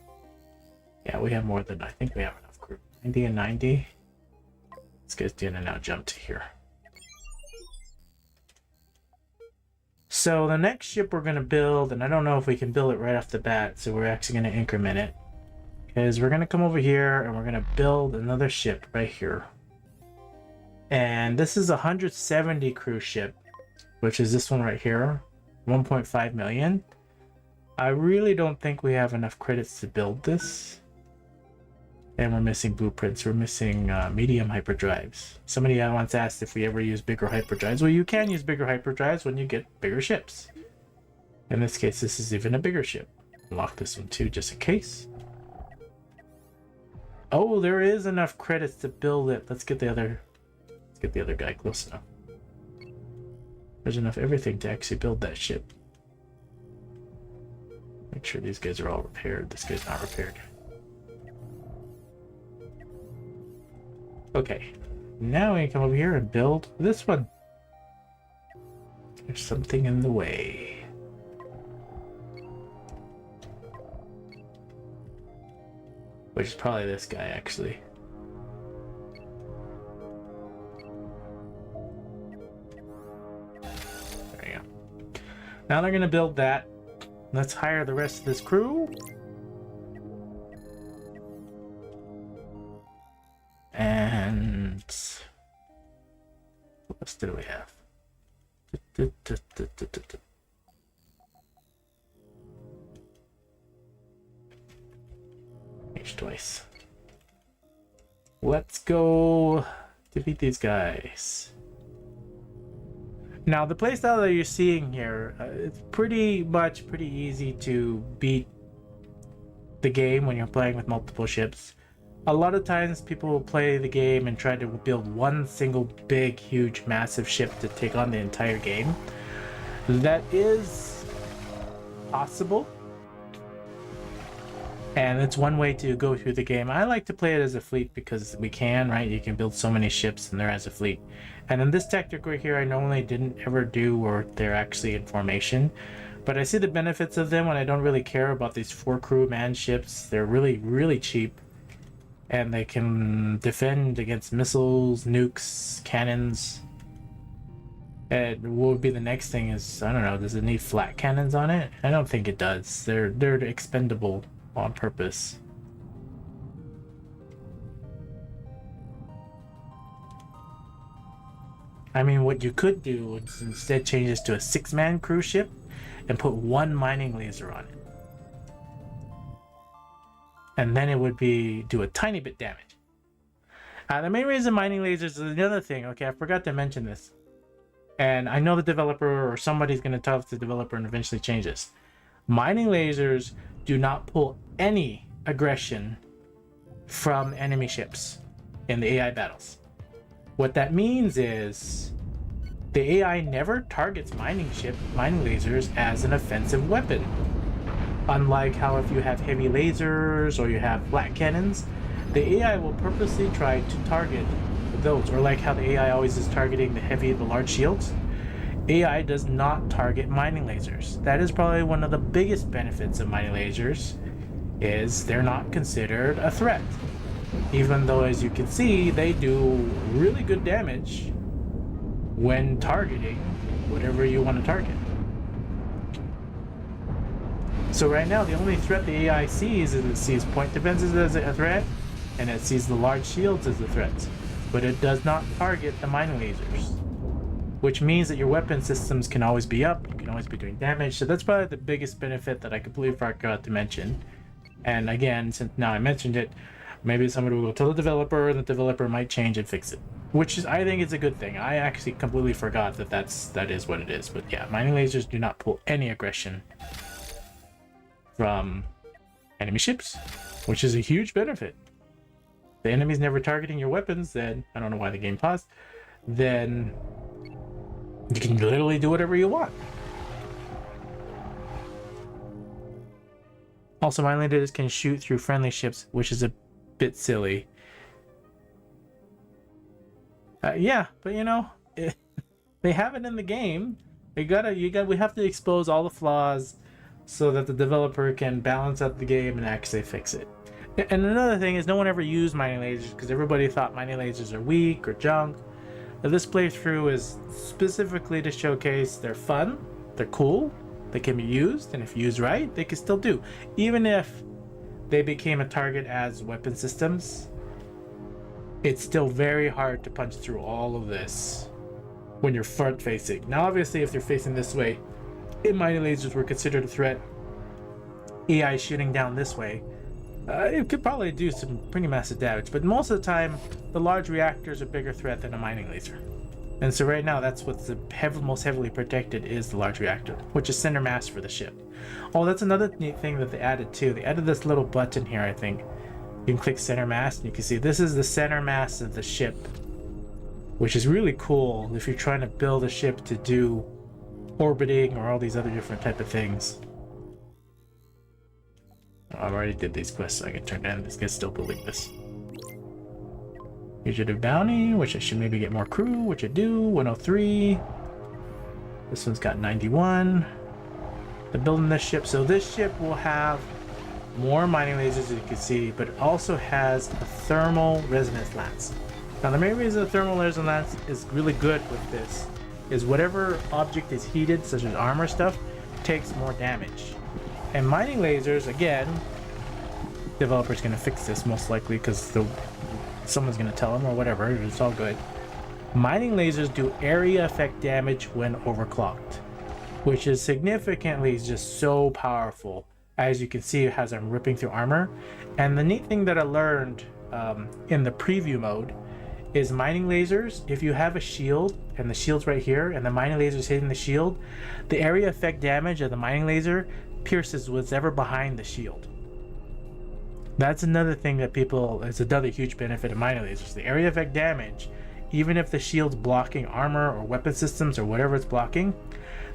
Yeah, we have more than, I think we have enough crew. 90 and 90. This guy's doing and now jump to here. So the next ship we're gonna build, and I don't know if we can build it right off the bat, so we're actually gonna increment it, is we're gonna come over here and we're gonna build another ship right here. And this is a 170 crew ship, which is this one right here, 1.5 million. I really don't think we have enough credits to build this. And we're missing blueprints. We're missing medium hyperdrives. Somebody once asked if we ever use bigger hyperdrives. Well, you can use bigger hyperdrives when you get bigger ships. In this case, this is even a bigger ship. Unlock this one too, just in case. Oh, there is enough credits to build it. Let's get the other guy close enough. There's enough everything to actually build that ship. Make sure these guys are all repaired. This guy's not repaired. Okay, now we can come over here and build this one. There's something in the way. Which is probably this guy, actually. There you go. Now they're gonna build that. Let's hire the rest of this crew. And what else do we have? H twice. Let's go defeat these guys. Now the playstyle that you're seeing here, it's pretty easy to beat the game when you're playing with multiple ships. A lot of times people will play the game and try to build one single big, huge, massive ship to take on the entire game. That is possible. And it's one way to go through the game. I like to play it as a fleet because we can, right? You can build so many ships in there as a fleet. And in this tactic right here, I normally didn't ever do where they're actually in formation. But I see the benefits of them when I don't really care about these 4 crew man ships. They're really, really cheap. And they can defend against missiles, nukes, cannons. And what would be the next thing is, I don't know, does it need flat cannons on it? I don't think it does. They're expendable on purpose. I mean, what you could do is instead change this to a 6-man cruise ship and put 1 mining laser on it. And then it would do a tiny bit damage. The main reason mining lasers is another thing. Okay, I forgot to mention this. And I know the developer or somebody's going to tell the developer and eventually change this. Mining lasers do not pull any aggression from enemy ships in the AI battles. What that means is the AI never targets mining lasers as an offensive weapon. Unlike how if you have heavy lasers or you have flat cannons, the AI will purposely try to target those. Or like how the AI always is targeting the large shields. AI does not target mining lasers. That is probably one of the biggest benefits of mining lasers, is they're not considered a threat. Even though, as you can see, they do really good damage when targeting whatever you want to target. So right now, the only threat the AI sees is it sees point defenses as a threat, and it sees the large shields as a threat. But it does not target the mining lasers. Which means that your weapon systems can always be up, you can always be doing damage. So that's probably the biggest benefit that I completely forgot to mention. And again, since now I mentioned it, maybe somebody will go tell the developer, and the developer might change and fix it. Which is, I think it's a good thing. I actually completely forgot that that is what it is. But yeah, mining lasers do not pull any aggression from enemy ships, which is a huge benefit. The enemy's never targeting your weapons, then I don't know why the game paused, then you can literally do whatever you want. Also, mining lasers can shoot through friendly ships, which is a bit silly. Yeah, but you know, they have it in the game. We have to expose all the flaws so that the developer can balance out the game and actually fix it. And another thing is, no one ever used mining lasers because everybody thought mining lasers are weak or junk. Now, this playthrough is specifically to showcase they're fun, they're cool, they can be used, and if used right, they can still do. Even if they became a target as weapon systems, it's still very hard to punch through all of this when you're front facing. Now obviously if they're facing this way, if mining lasers were considered a threat, AI shooting down this way, it could probably do some pretty massive damage, but most of the time the large reactors are a bigger threat than a mining laser. And so right now that's what's the most heavily protected, is the large reactor, which is center mass for the ship. Oh, that's another neat thing that they added too. They added this little button here, I think. You can click center mass and you can see this is the center mass of the ship, which is really cool if you're trying to build a ship to do orbiting or all these other different type of things. I already did these quests, so I can turn down. This guy's still building this. Fugitive bounty, which I should maybe get more crew, which I do. 103. This one's got 91. They're building this ship, so this ship will have more mining lasers, as you can see, but it also has a thermal resonance lance. Now the main reason the thermal resonance is really good with this is whatever object is heated, such as armor stuff, takes more damage. And mining lasers, again, developer's gonna fix this most likely because someone's gonna tell them or whatever, it's all good. Mining lasers do area effect damage when overclocked, which is significantly just so powerful. As you can see, as I'm ripping through armor. And the neat thing that I learned in the preview mode is mining lasers, if you have a shield and the shield's right here and the mining laser is hitting the shield, the area effect damage of the mining laser pierces what's ever behind the shield. That's another thing that it's another huge benefit of mining lasers. The area effect damage, even if the shield's blocking armor or weapon systems or whatever it's blocking,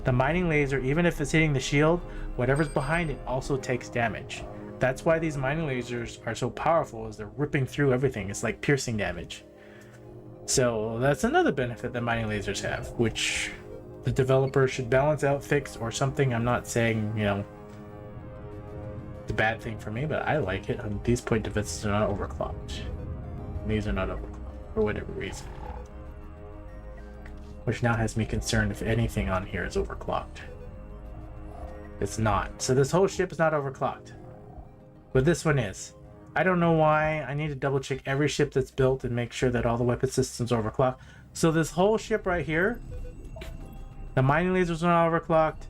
the mining laser, even if it's hitting the shield, whatever's behind it also takes damage. That's why these mining lasers are so powerful, is they're ripping through everything. It's like piercing damage. So that's another benefit that mining lasers have, which the developer should balance out, fix, or something. I'm not saying, you know, it's a bad thing for me, but I like it. These point defenses are not overclocked. These are not overclocked for whatever reason. Which now has me concerned if anything on here is overclocked. It's not. So this whole ship is not overclocked. But this one is. I don't know why. I need to double check every ship that's built and make sure that all the weapon systems are overclocked. So this whole ship right here, the mining lasers were not overclocked,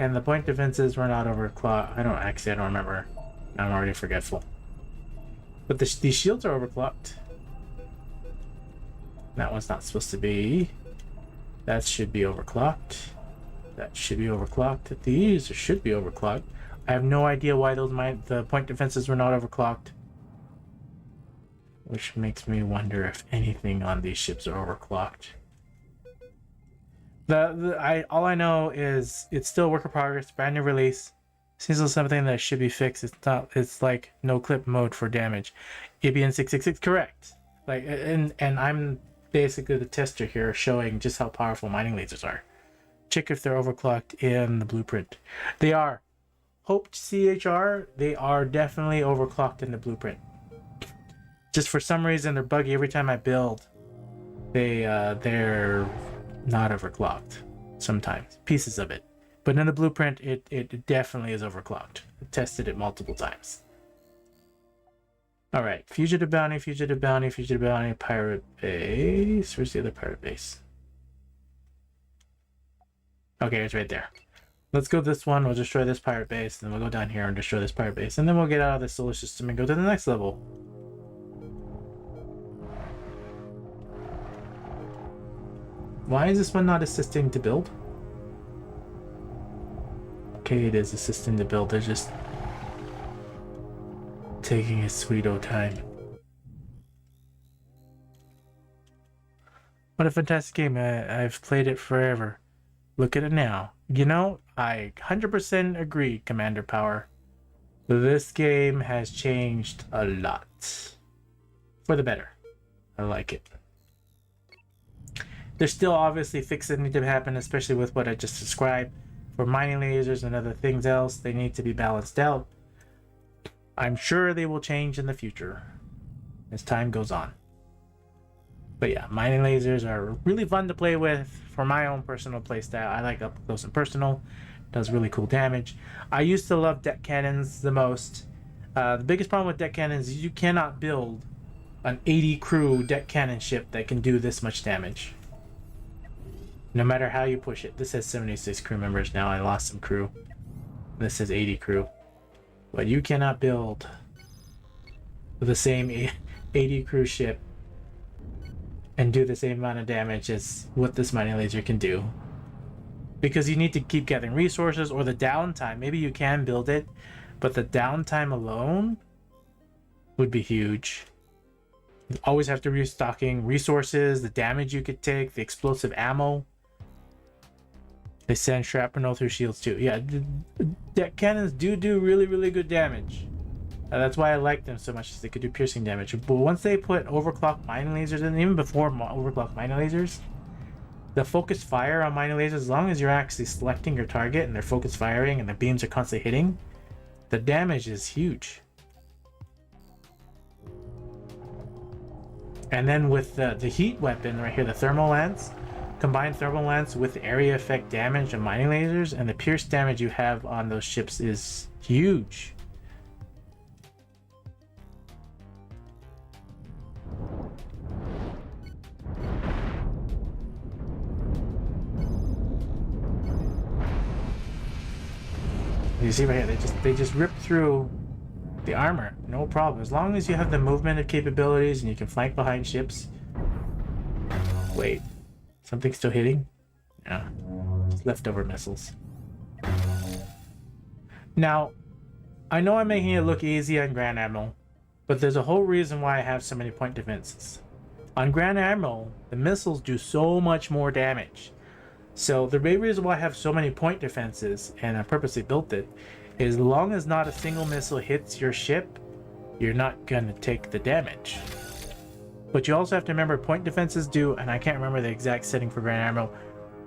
and the point defenses were not overclocked. I don't remember. I'm already forgetful. But these shields are overclocked. That one's not supposed to be. That should be overclocked. That should be overclocked. These should be overclocked. I have no idea why the point defenses were not overclocked. Which makes me wonder if anything on these ships are overclocked. All I know is it's still a work in progress, brand new release. Seems like something that should be fixed. It's like no clip mode for damage. ABN 666 correct. Like and I'm basically the tester here, showing just how powerful mining lasers are. Check if they're overclocked in the blueprint. They are. Hope CHR, they are definitely overclocked in the blueprint. Just for some reason they're buggy every time I build. They're not overclocked sometimes, pieces of it. But in the blueprint it definitely is overclocked. I tested it multiple times. Alright, fugitive bounty, fugitive bounty, fugitive bounty, pirate base. Where's the other pirate base? Okay, it's right there. Let's go this one, we'll destroy this pirate base, then we'll go down here and destroy this pirate base, and then we'll get out of the solar system and go to the next level. Why is this one not assisting to build? Okay, it is assisting to build, they're just taking his sweet old time. What a fantastic game, I've played it forever. Look at it now. You know, I 100% agree, Commander Power. This game has changed a lot. For the better. I like it. There's still obviously fixes that need to happen, especially with what I just described. For mining lasers and other things else, they need to be balanced out. I'm sure they will change in the future as time goes on. But yeah, mining lasers are really fun to play with for my own personal playstyle. I like up close and personal. Does really cool damage. I used to love deck cannons the most. The biggest problem with deck cannons is you cannot build an 80 crew deck cannon ship that can do this much damage. No matter how you push it. This has 76 crew members now. I lost some crew. This has 80 crew. But you cannot build the same 80 crew ship and do the same amount of damage as what this mining laser can do. Because you need to keep gathering resources, or the downtime. Maybe you can build it, but the downtime alone would be huge. You always have to restocking resources, the damage you could take, the explosive ammo. They send shrapnel through shields too. Yeah, deck cannons do really, really good damage. That's why I like them so much, is they could do piercing damage. But once they put overclocked mining lasers in, even before overclocked mining lasers, the focused fire on mining lasers, as long as you're actually selecting your target and they're focused firing and the beams are constantly hitting, the damage is huge. And then with the heat weapon right here, the thermal lance, combine thermal lance with the area effect damage of mining lasers, and the pierce damage you have on those ships is huge. You see right here, they just rip through the armor, no problem. As long as you have the movement capabilities and you can flank behind ships. Wait, something's still hitting? Yeah, it's leftover missiles. Now, I know I'm making it look easy on Grand Admiral, but there's a whole reason why I have so many point defenses. On Grand Admiral, the missiles do so much more damage. So the main reason why I have so many point defenses, and I purposely built it, As long as not a single missile hits your ship, you're not gonna take the damage. But you also have to remember point defenses do, and I can't remember the exact setting for Grand Admiral.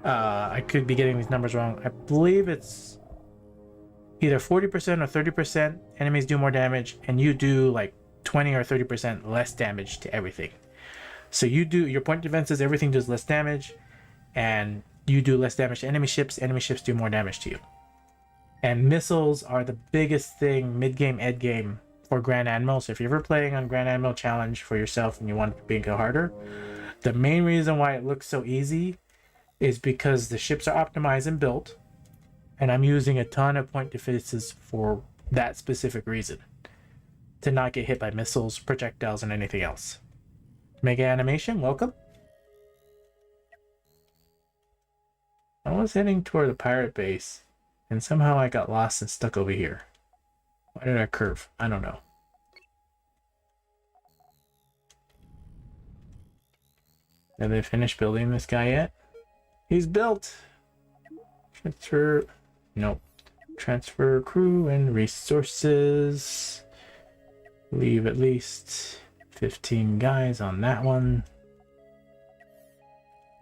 I could be getting these numbers wrong. I believe it's either 40% or 30% enemies do more damage, and you do like 20 or 30% less damage to everything. So you do your point defenses, everything does less damage, and you do less damage to enemy ships do more damage to you. And missiles are the biggest thing mid-game, end-game for Grand Admiral. So if you're ever playing on Grand Admiral Challenge for yourself and you want it to make it harder, the main reason why it looks so easy is because the ships are optimized and built, and I'm using a ton of point defenses for that specific reason. To not get hit by missiles, projectiles, and anything else. Mega Animation, welcome. I was heading toward the pirate base, and somehow I got lost and stuck over here. Why did I curve? I don't know. Have they finished building this guy yet? He's built! Transfer... Nope. Transfer crew and resources. Leave at least 15 guys on that one.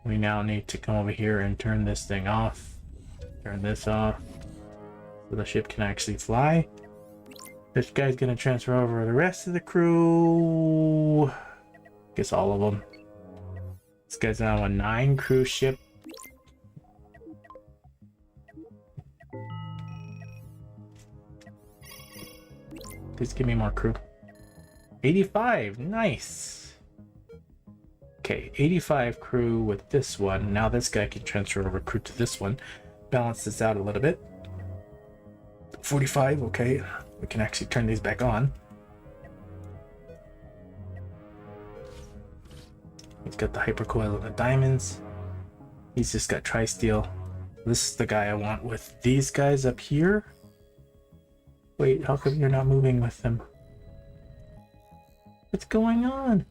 We now need to come over here and turn this thing off. Turn this off. So the ship can actually fly. This guy's gonna transfer over the rest of the crew. Guess all of them. This guy's now a 9 crew ship. Please give me more crew. 85, nice. Okay, 85 crew with this one. Now this guy can transfer over crew to this one. Balance this out a little bit. 45, okay. We can actually turn these back on. He's got the hypercoil and the diamonds. He's just got tri-steel. This is the guy I want with these guys up here. Wait, how come you're not moving with them? What's going on?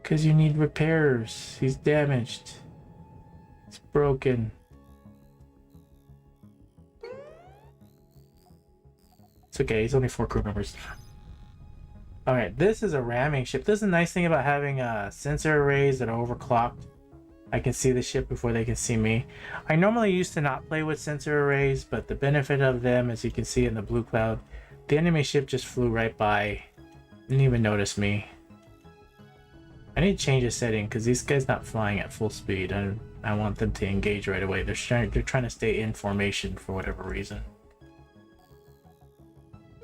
Because you need repairs. He's damaged. It's broken. It's okay, he's only 4 crew members. Alright, this is a ramming ship. This is a nice thing about having sensor arrays that are overclocked. I can see the ship before they can see me. I normally used to not play with sensor arrays, but the benefit of them, as you can see in the blue cloud, the enemy ship just flew right by. Didn't even notice me. I need to change a setting because these guys not flying at full speed. I want them to engage right away. They're trying to stay in formation for whatever reason.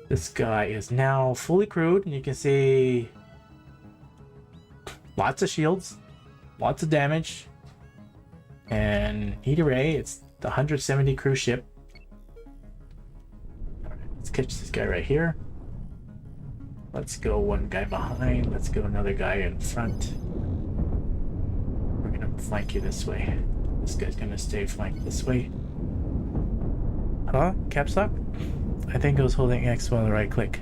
This guy is now fully crewed, and you can see lots of shields, lots of damage, and heat array. It's the 170 crew ship. Let's catch this guy right here. Let's go one guy behind. Let's go another guy in front. We're gonna flank you this way. This guy's gonna stay flanked this way. Huh? Caps lock? I think I was holding X while the right click.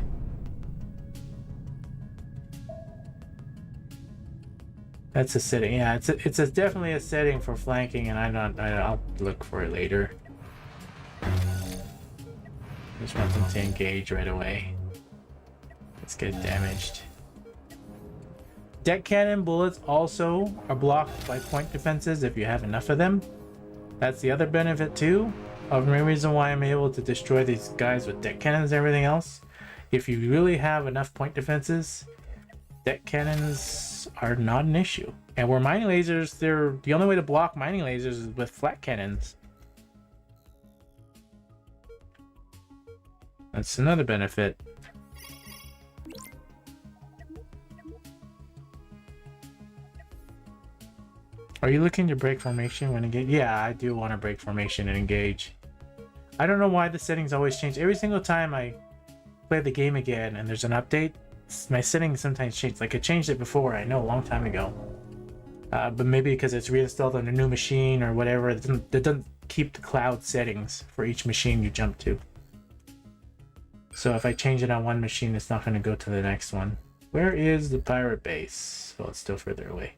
That's a setting. Yeah, it's definitely a setting for flanking, and I'll look for it later. Just want them to engage right away. Let's get damaged. Deck cannon bullets also are blocked by point defenses if you have enough of them. That's the other benefit too. The main reason why I'm able to destroy these guys with deck cannons and everything else. If you really have enough point defenses, deck cannons are not an issue. And where mining lasers, they're the only way to block mining lasers is with flat cannons. That's another benefit. Are you looking to break formation when engage? Yeah, I do want to break formation and engage. I don't know why the settings always change. Every single time I play the game again and there's an update, my settings sometimes change. Like I changed it before, I know, a long time ago. But maybe because it's reinstalled on a new machine or whatever, it doesn't keep the cloud settings for each machine you jump to. So if I change it on one machine, it's not going to go to the next one. Where is the pirate base? Well, it's still further away.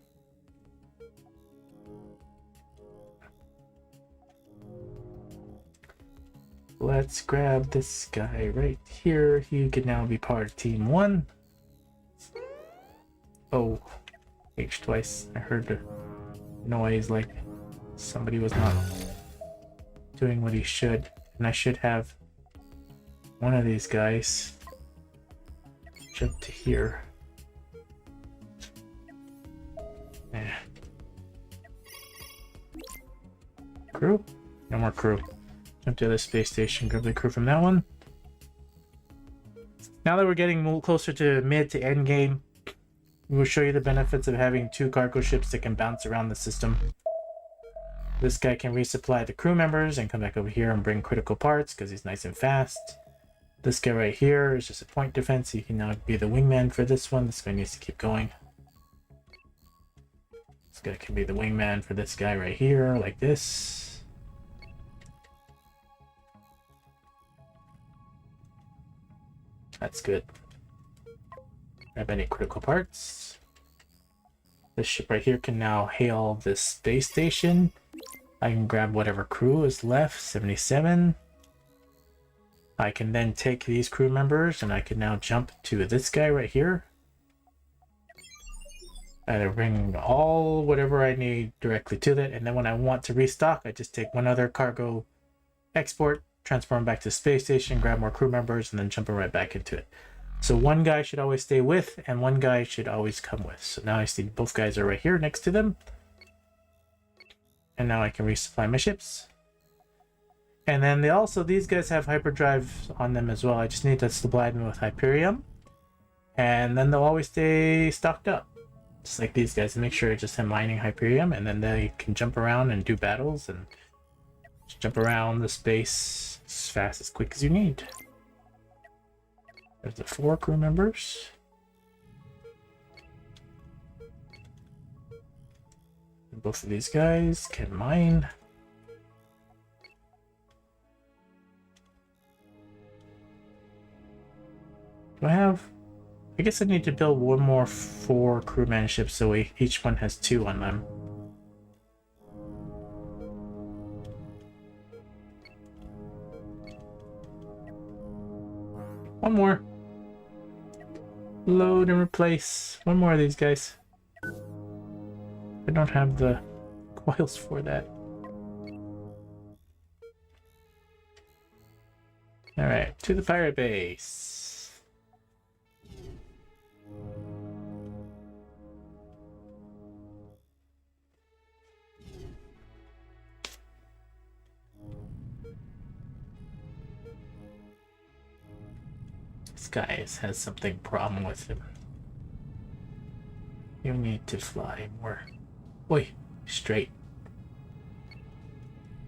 Let's grab this guy right here. He can now be part of Team 1. Oh, H twice. I heard the noise like somebody was not doing what he should. And I should have one of these guys jump to here. Yeah. Crew? No more crew. Jump to the other space station, grab the crew from that one. Now that we're getting closer to mid to end game, we will show you the benefits of having 2 cargo ships that can bounce around the system. This guy can resupply the crew members and come back over here and bring critical parts because he's nice and fast. This guy right here is just a point defense. He can now be the wingman for this one. This guy needs to keep going. This guy can be the wingman for this guy right here, like this. That's good. Grab any critical parts. This ship right here can now hail this space station. I can grab whatever crew is left, 77. I can then take these crew members and I can now jump to this guy right here. And bring all whatever I need directly to that. And then when I want to restock, I just take one other cargo export, transform back to space station, grab more crew members, and then jump right back into it. So one guy should always stay with, and one guy should always come with. So now I see both guys are right here next to them. And now I can resupply my ships. And then these guys have hyperdrive on them as well. I just need to supply them with Hyperium. And then they'll always stay stocked up. Just like these guys. And make sure just have mining Hyperium, and then they can jump around and do battles and just jump around the space as fast, as quick as you need. There's the 4 crew members. Both of these guys can mine. Do I have... I guess I need to build one more 4 crewman ships so each one has 2 on them. One more. Load and replace. One more of these guys. I don't have the coils for that. Alright, to the pirate base. This guy has something problem with him. You need to fly more. Oi, straight.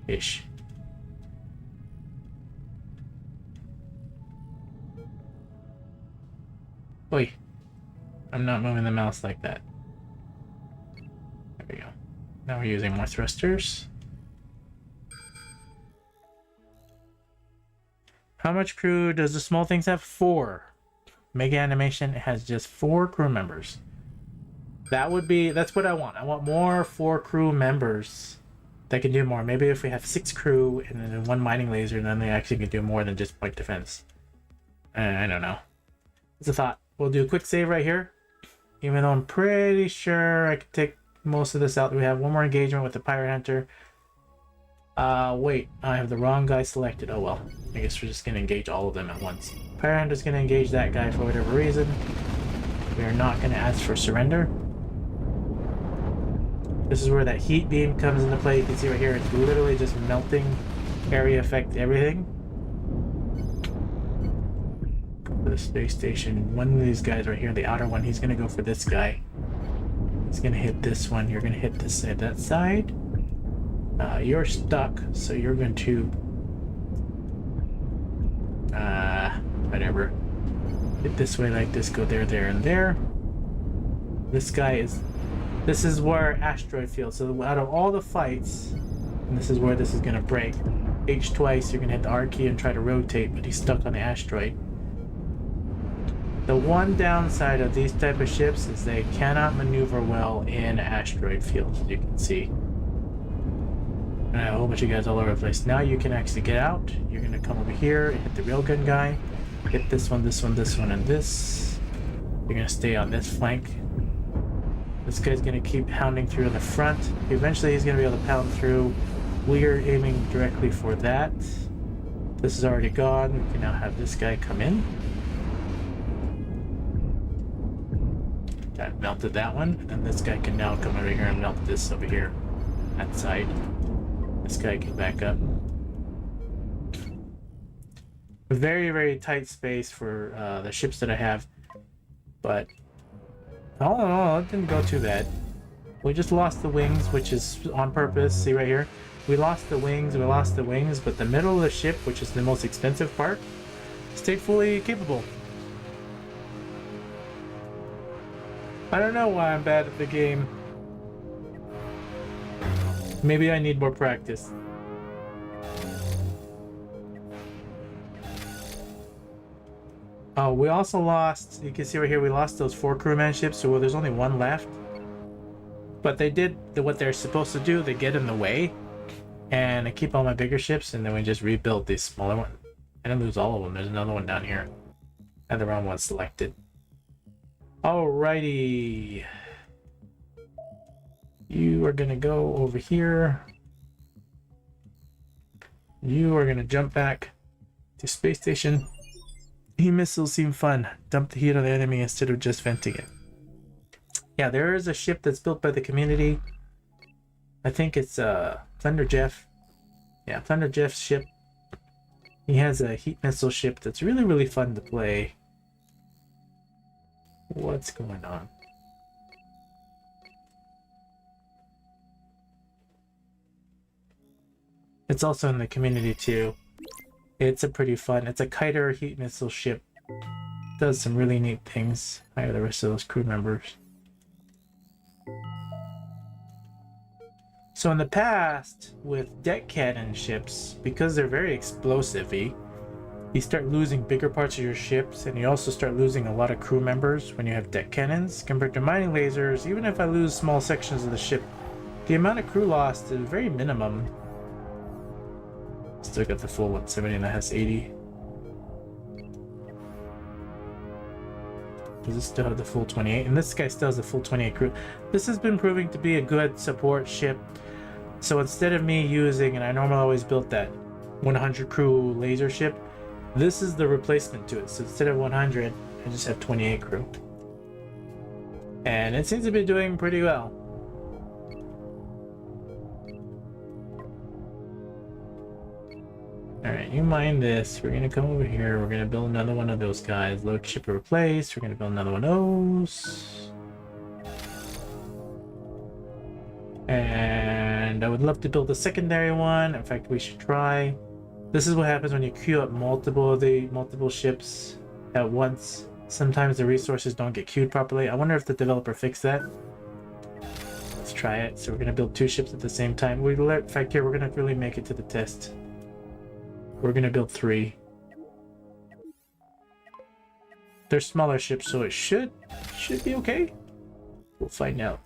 Ish. Oi. I'm not moving the mouse like that. There we go. Now we're using more thrusters. How much crew does the small things have? 4. Mega Animation has just 4 crew members. That's what I want. I want more 4 crew members that can do more. Maybe if we have 6 crew and then 1 mining laser, then they actually can do more than just point defense. I don't know. It's a thought. We'll do a quick save right here. Even though I'm pretty sure I could take most of this out. We have one more engagement with the Pirate Hunter. Wait. I have the wrong guy selected. Oh well. I guess we're just going to engage all of them at once. Pirate Hunter's going to engage that guy for whatever reason. We are not going to ask for surrender. This is where that heat beam comes into play. You can see right here, it's literally just melting area effect everything. For the space station, one of these guys right here, the outer one, he's gonna go for this guy. He's gonna hit this one. You're gonna hit this side, that side. You're stuck, so you're going to whatever. Hit this way like this, go there, there, and there. This guy is... This is where asteroid field. So out of all the fights, and this is where this is gonna break. H twice, you're gonna hit the R key and try to rotate, but he's stuck on the asteroid. The one downside of these type of ships is they cannot maneuver well in asteroid fields, as you can see. And I have a whole bunch of guys all over the place. Now you can actually get out. You're gonna come over here and hit the railgun guy. Hit this one, this one, this one, and this. You're gonna stay on this flank. This guy's gonna keep hounding through the front. Eventually he's gonna be able to pound through. We are aiming directly for that. This is already gone. We can now have this guy come in. That melted that one. And this guy can now come over here and melt this over here. That side. This guy can back up. Very, very tight space for the ships that I have. But all in all, it didn't go too bad. We just lost the wings, which is on purpose. See right here? We lost the wings, but the middle of the ship, which is the most expensive part, stayed fully capable. I don't know why I'm bad at the game. Maybe I need more practice. Oh, we also lost, you can see right here, we lost those 4 crewman ships, so there's only 1 left. But they did what they're supposed to do, they get in the way. And I keep all my bigger ships, and then we just rebuild these smaller ones. I didn't lose all of them, there's another one down here. I had the wrong one selected. Alrighty. You are gonna go over here. You are gonna jump back to space station. Heat missiles seem fun. Dump the heat on the enemy instead of just venting it. Yeah, there is a ship that's built by the community. I think it's Thunder Jeff. Yeah, Thunder Jeff's ship. He has a heat missile ship that's really, really fun to play. What's going on? It's also in the community too. It's a pretty fun. It's a kiter heat missile ship. Does some really neat things. I have the rest of those crew members. So in the past, with deck cannon ships, because they're very explosive-y, you start losing bigger parts of your ships, and you also start losing a lot of crew members when you have deck cannons. Compared to mining lasers, even if I lose small sections of the ship, the amount of crew lost is very minimum. Still got the full 170 and that has 80. Does this still have the full 28? And this guy still has the full 28 crew. This has been proving to be a good support ship. So instead of me using, and I normally always built that 100 crew laser ship, this is the replacement to it. So instead of 100, I just have 28 crew. And it seems to be doing pretty well. Alright, you mind this. We're gonna come over here. We're gonna build another one of those guys. Load ship to replace. We're gonna build another one of those. And I would love to build a secondary one. In fact, we should try. This is what happens when you queue up multiple ships at once. Sometimes the resources don't get queued properly. I wonder if the developer fixed that. Let's try it. So we're gonna build 2 ships at the same time. In fact, here we're gonna really make it to the test. We're gonna build 3. They're smaller ships, so it should be okay. We'll find out.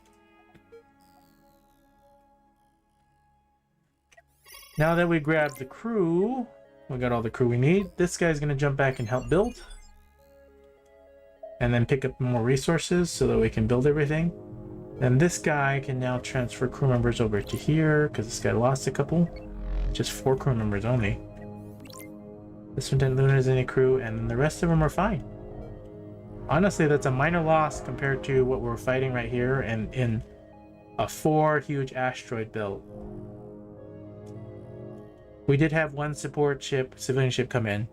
Now that we grabbed the crew, we got all the crew we need. This guy's gonna jump back and help build. And then pick up more resources so that we can build everything. Then this guy can now transfer crew members over to here, because this guy lost a couple. Just 4 crew members only. This one didn't lose any crew, and the rest of them are fine. Honestly, that's a minor loss compared to what we're fighting right here and in a 4 huge asteroid belt. We did have 1 support ship, civilian ship come in.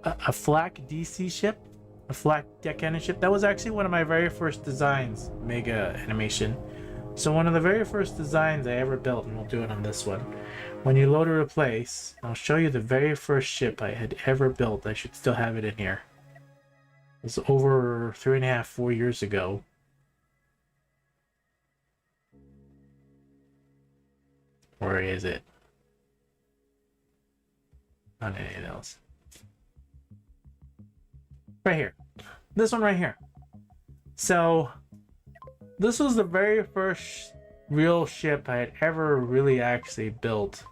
A flak DC ship? A flak deck cannon ship? That was actually one of my very first designs, Mega Animation. So one of the very first designs I ever built, and we'll do it on this one. When you load or replace, I'll show you the very first ship I had ever built. I should still have it in here. It was over 3.5, 4 years ago. Where is it? Not anything else. Right here. This one right here. So this was the very first real ship I had ever really actually built.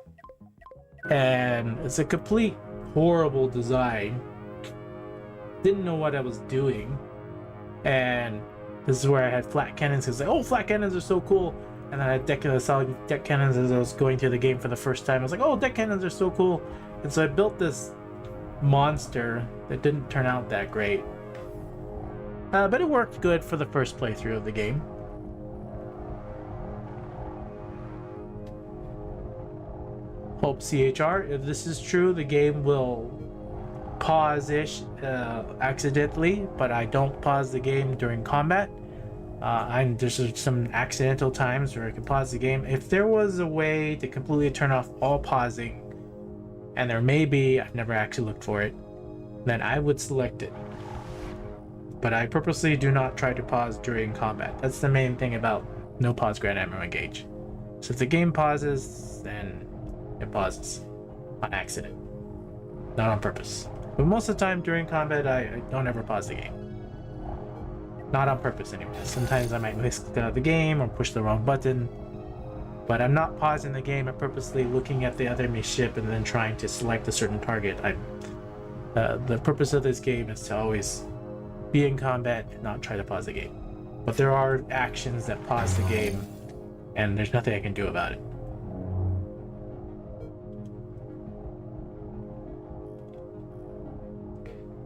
And it's a complete horrible design. Didn't know what I was doing. And this is where I had flat cannons. It's like, oh, flat cannons are so cool. And then I had solid deck cannons as I was going through the game for the first time. I was like, oh, deck cannons are so cool. And so I built this monster that didn't turn out that great. But it worked good for the first playthrough of the game. Hope CHR, if this is true, the game will pause-ish accidentally, but I don't pause the game during combat. There's some accidental times where I can pause the game. If there was a way to completely turn off all pausing, and there may be, I've never actually looked for it, then I would select it. But I purposely do not try to pause during combat. That's the main thing about No Pause Grand Admiral Engage. So if the game pauses, then it pauses on accident, not on purpose. But most of the time during combat, I don't ever pause the game. Not on purpose anyway. Sometimes I might miss the game or push the wrong button, but I'm not pausing the game. I'm purposely looking at the other enemy ship and then trying to select a certain target. The purpose of this game is to always be in combat and not try to pause the game. But there are actions that pause the game, and there's nothing I can do about it.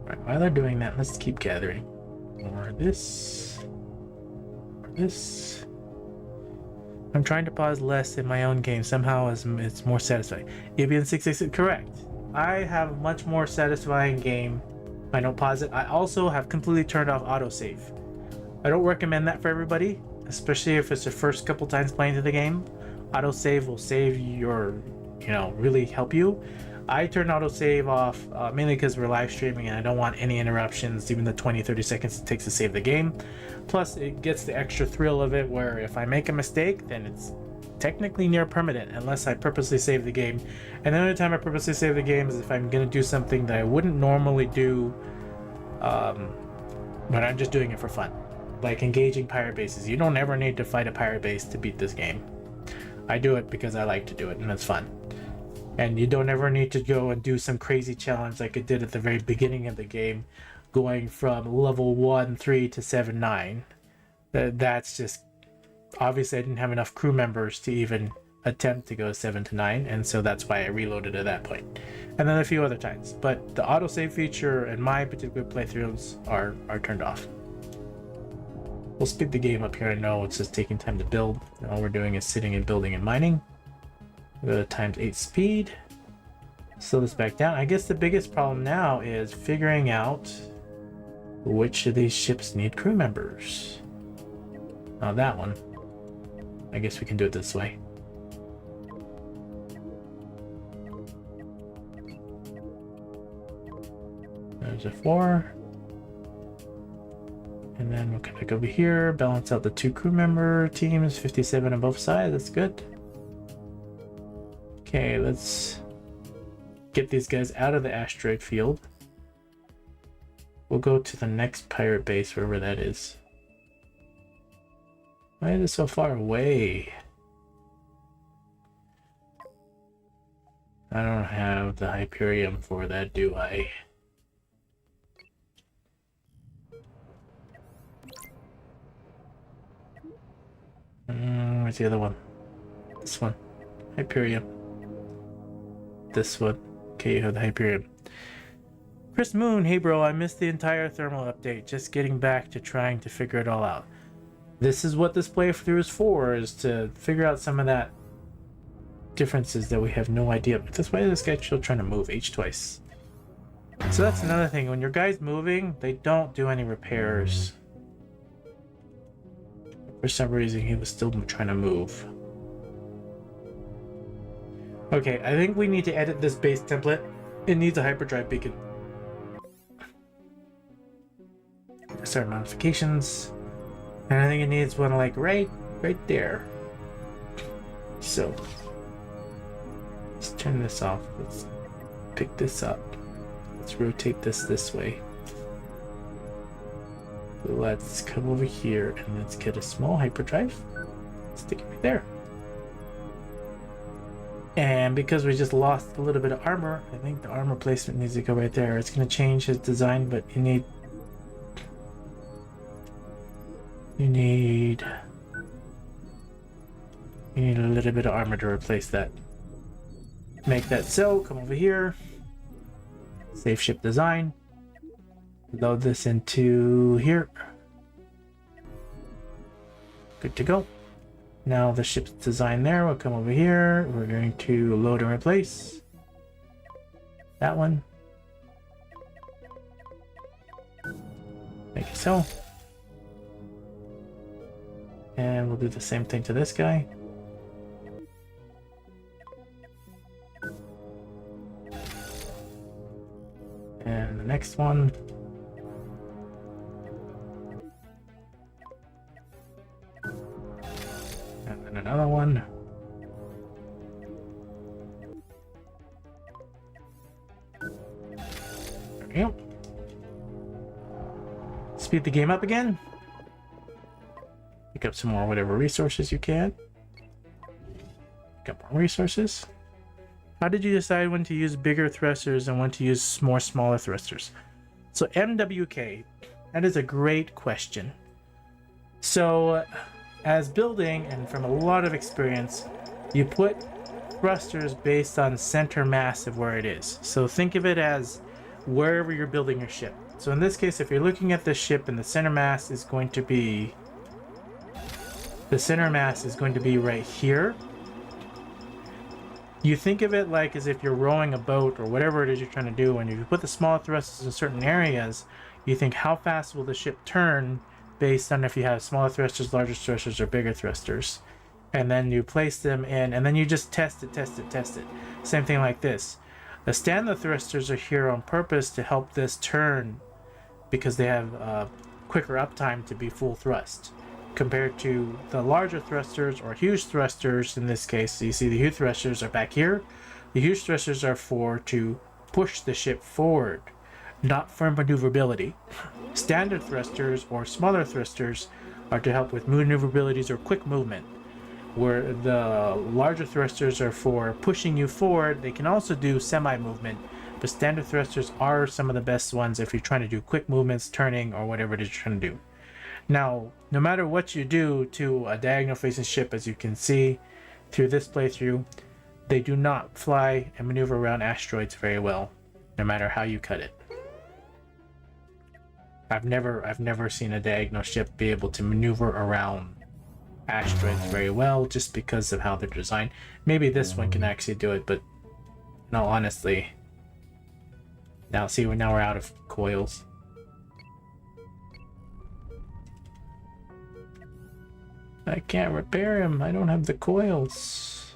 Right, while they're doing that, let's keep gathering. Or this. Or this. I'm trying to pause less in my own game. Somehow it's more satisfying. Avian666, correct. I have a much more satisfying game if I don't pause it. I also have completely turned off autosave. I don't recommend that for everybody, especially if it's your first couple times playing through the game. Autosave will save your, really help you. I turn autosave off mainly because we're live streaming and I don't want any interruptions, even the 20-30 seconds it takes to save the game. Plus, it gets the extra thrill of it where if I make a mistake, then it's technically near permanent unless I purposely save the game. And the only time I purposely save the game is if I'm going to do something that I wouldn't normally do, but I'm just doing it for fun. Like engaging pirate bases. You don't ever need to fight a pirate base to beat this game. I do it because I like to do it and it's fun. And you don't ever need to go and do some crazy challenge like it did at the very beginning of the game, going from level 1-3 to 7-9. That's just, obviously I didn't have enough crew members to even attempt to go 7-9, and so that's why I reloaded at that point. And then a few other times. But the autosave feature in my particular playthroughs are turned off. We'll speed the game up here. I know it's just taking time to build. And all we're doing is sitting and building and mining. Go to ×8 speed. Slow this back down. I guess the biggest problem now is figuring out which of these ships need crew members. Oh, that one. I guess we can do it this way. There's a 4. And then we'll come back over here, balance out the 2 crew member teams, 57 on both sides. That's good. Okay, let's get these guys out of the asteroid field. We'll go to the next pirate base, wherever that is. Why is it so far away? I don't have the Hyperium for that, do I? Where's the other one? This one. Hyperium. This one. Okay, you have the Hyperium. Chris Moon, hey bro, I missed the entire thermal update. Just getting back to trying to figure it all out. This is what this playthrough is for, is to figure out some of that differences that we have no idea. But this way, this guy's still trying to move H twice. So that's another thing. When your guy's moving, they don't do any repairs. For some reason, he was still trying to move. Okay, I think we need to edit this base template. It needs a hyperdrive beacon. Start modifications. And I think it needs one like right there. So let's turn this off. Let's pick this up. Let's rotate this way. Let's come over here and let's get a small hyperdrive. Stick it right there. And because we just lost a little bit of armor, I think the armor placement needs to go right there. It's going to change his design, but you need a little bit of armor to replace that. Make that so. Come over here. Save ship design. Load this into here. Good to go. Now the ship's design there. We'll come over here. We're going to load and replace that one. Make it so. And we'll do the same thing to this guy. And the next one. And then another one. There we go. Speed the game up again. Pick up some more whatever resources you can. Pick up more resources. How did you decide when to use bigger thrusters and when to use more smaller thrusters? So MWK, that is a great question. So as building, and from a lot of experience, you put thrusters based on center mass of where it is. So think of it as wherever you're building your ship. So in this case, if you're looking at this ship and the center mass is going to be right here. You think of it like as if you're rowing a boat or whatever it is you're trying to do, and if you put the smaller thrusters in certain areas, you think how fast will the ship turn based on if you have smaller thrusters, larger thrusters, or bigger thrusters. And then you place them in, and then you just test it. Same thing like this. The standard thrusters are here on purpose to help this turn because they have quicker uptime to be full thrust. Compared to the larger thrusters or huge thrusters in this case. So you see the huge thrusters are back here. The huge thrusters are to push the ship forward, not for maneuverability. Standard thrusters or smaller thrusters are to help with maneuverabilities or quick movement, where the larger thrusters are for pushing you forward. They can also do semi-movement, but standard thrusters are some of the best ones if you're trying to do quick movements, turning, or whatever it is you're trying to do. Now, no matter what you do to a diagonal facing ship, as you can see through this playthrough, they do not fly and maneuver around asteroids very well, no matter how you cut it. I've never seen a diagonal ship be able to maneuver around asteroids very well just because of how they're designed. Maybe this one can actually do it, but no, honestly. Now we're out of coils. I can't repair him. I don't have the coils.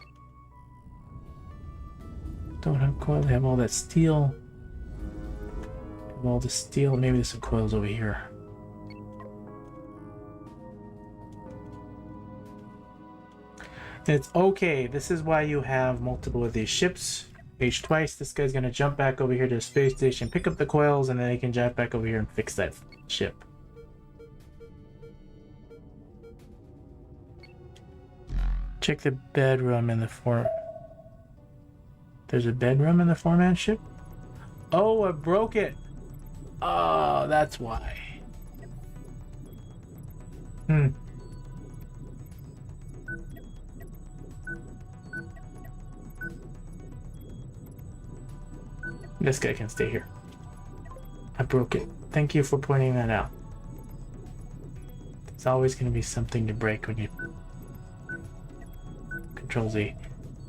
Don't have coils. I have all that steel. Have all the steel. Maybe there's some coils over here. It's okay. This is why you have multiple of these ships. Page twice. This guy's gonna jump back over here to the space station, pick up the coils, and then he can jump back over here and fix that ship. Check the bedroom in the There's a bedroom in the four-man ship? Oh, I broke it! Oh, that's why. This guy can stay here. I broke it. Thank you for pointing that out. There's always going to be something to break when you Control Z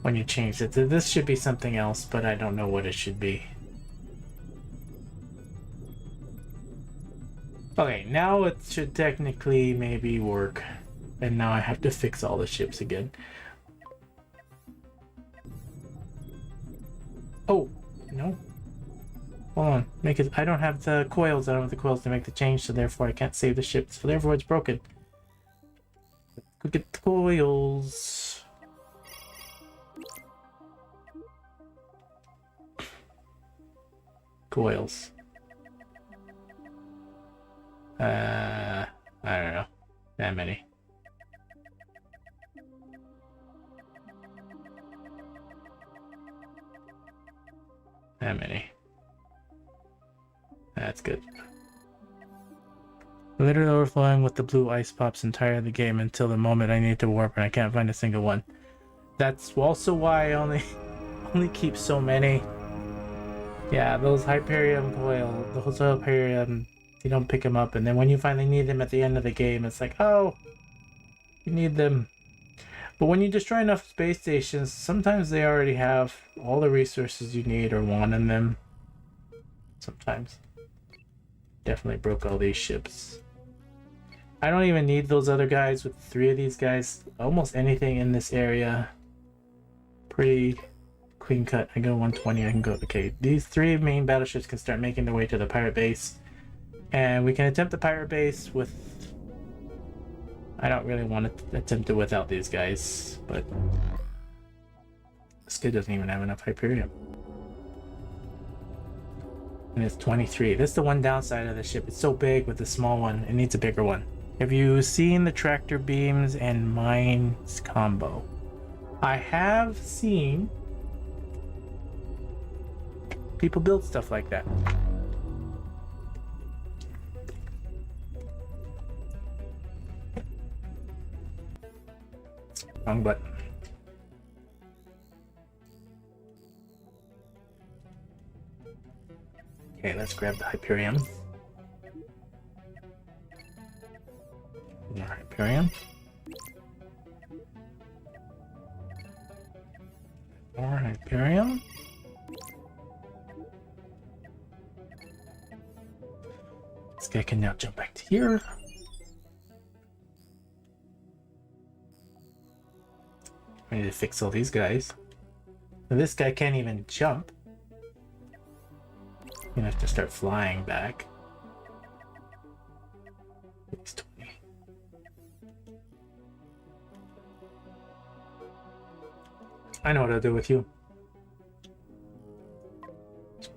when you change it. This should be something else, but I don't know what it should be. Okay, now it should technically maybe work. And now I have to fix all the ships again. Oh, no. Hold on. Make it. I don't have the coils. I don't have the coils to make the change, so therefore I can't save the ship. So therefore it's broken. Go get the coils. Coils. I don't know. That many. That many. That's good. Literally overflowing with the blue ice pops entire the game until the moment I need to warp and I can't find a single one. That's also why I only keep so many. Yeah, those Hyperion coil, those Hyperion, you don't pick them up, and then when you finally need them at the end of the game, it's like, oh, you need them. But when you destroy enough space stations, sometimes they already have all the resources you need or want in them. Sometimes. Definitely broke all these ships. I don't even need those other guys with 3 of these guys. Almost anything in this area. Pretty clean cut. I go 120, I can go... Okay, these 3 main battleships can start making their way to the pirate base. And we can attempt the pirate base with... I don't really want to attempt it without these guys, but... This kid doesn't even have enough Hyperion. And it's 23. That's the one downside of the ship. It's so big with the small one. It needs a bigger one. Have you seen the tractor beams and mines combo? I have seen people build stuff like that. Wrong button. Okay, let's grab the Hyperion. More Hyperion. More Hyperion. This guy can now jump back to here. I need to fix all these guys. Now, this guy can't even jump. You're gonna have to start flying back. He's 20. I know what I'll do with you.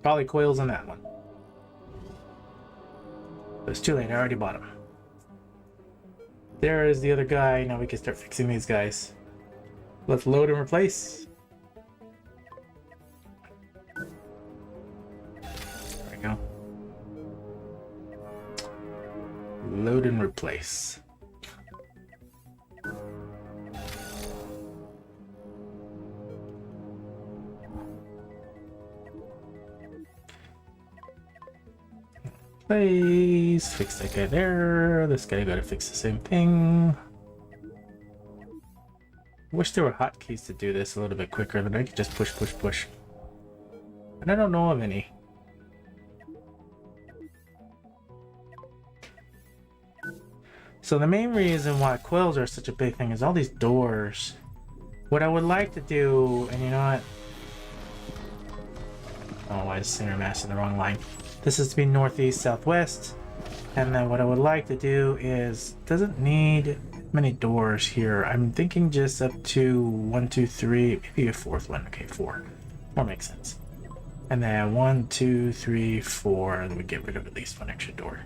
Probably coils on that one. But it's too late, I already bought him. There is the other guy. Now we can start fixing these guys. Let's load and replace. There we go. Load and replace. Please fix that guy there. This guy gotta fix the same thing. Wish there were hotkeys to do this a little bit quicker, then I could just push, push, push. And I don't know of any. So the main reason why coils are such a big thing is all these doors. What I would like to do, and you know what? Oh, why is center mass in the wrong line? This is to be northeast, southwest. And then what I would like to do is, doesn't need many doors here. I'm thinking just up to 1, 2, 3, maybe a 4th one. Okay, 4. 4 makes sense. And then 1, 2, 3, 4, and we get rid of at least 1 extra door.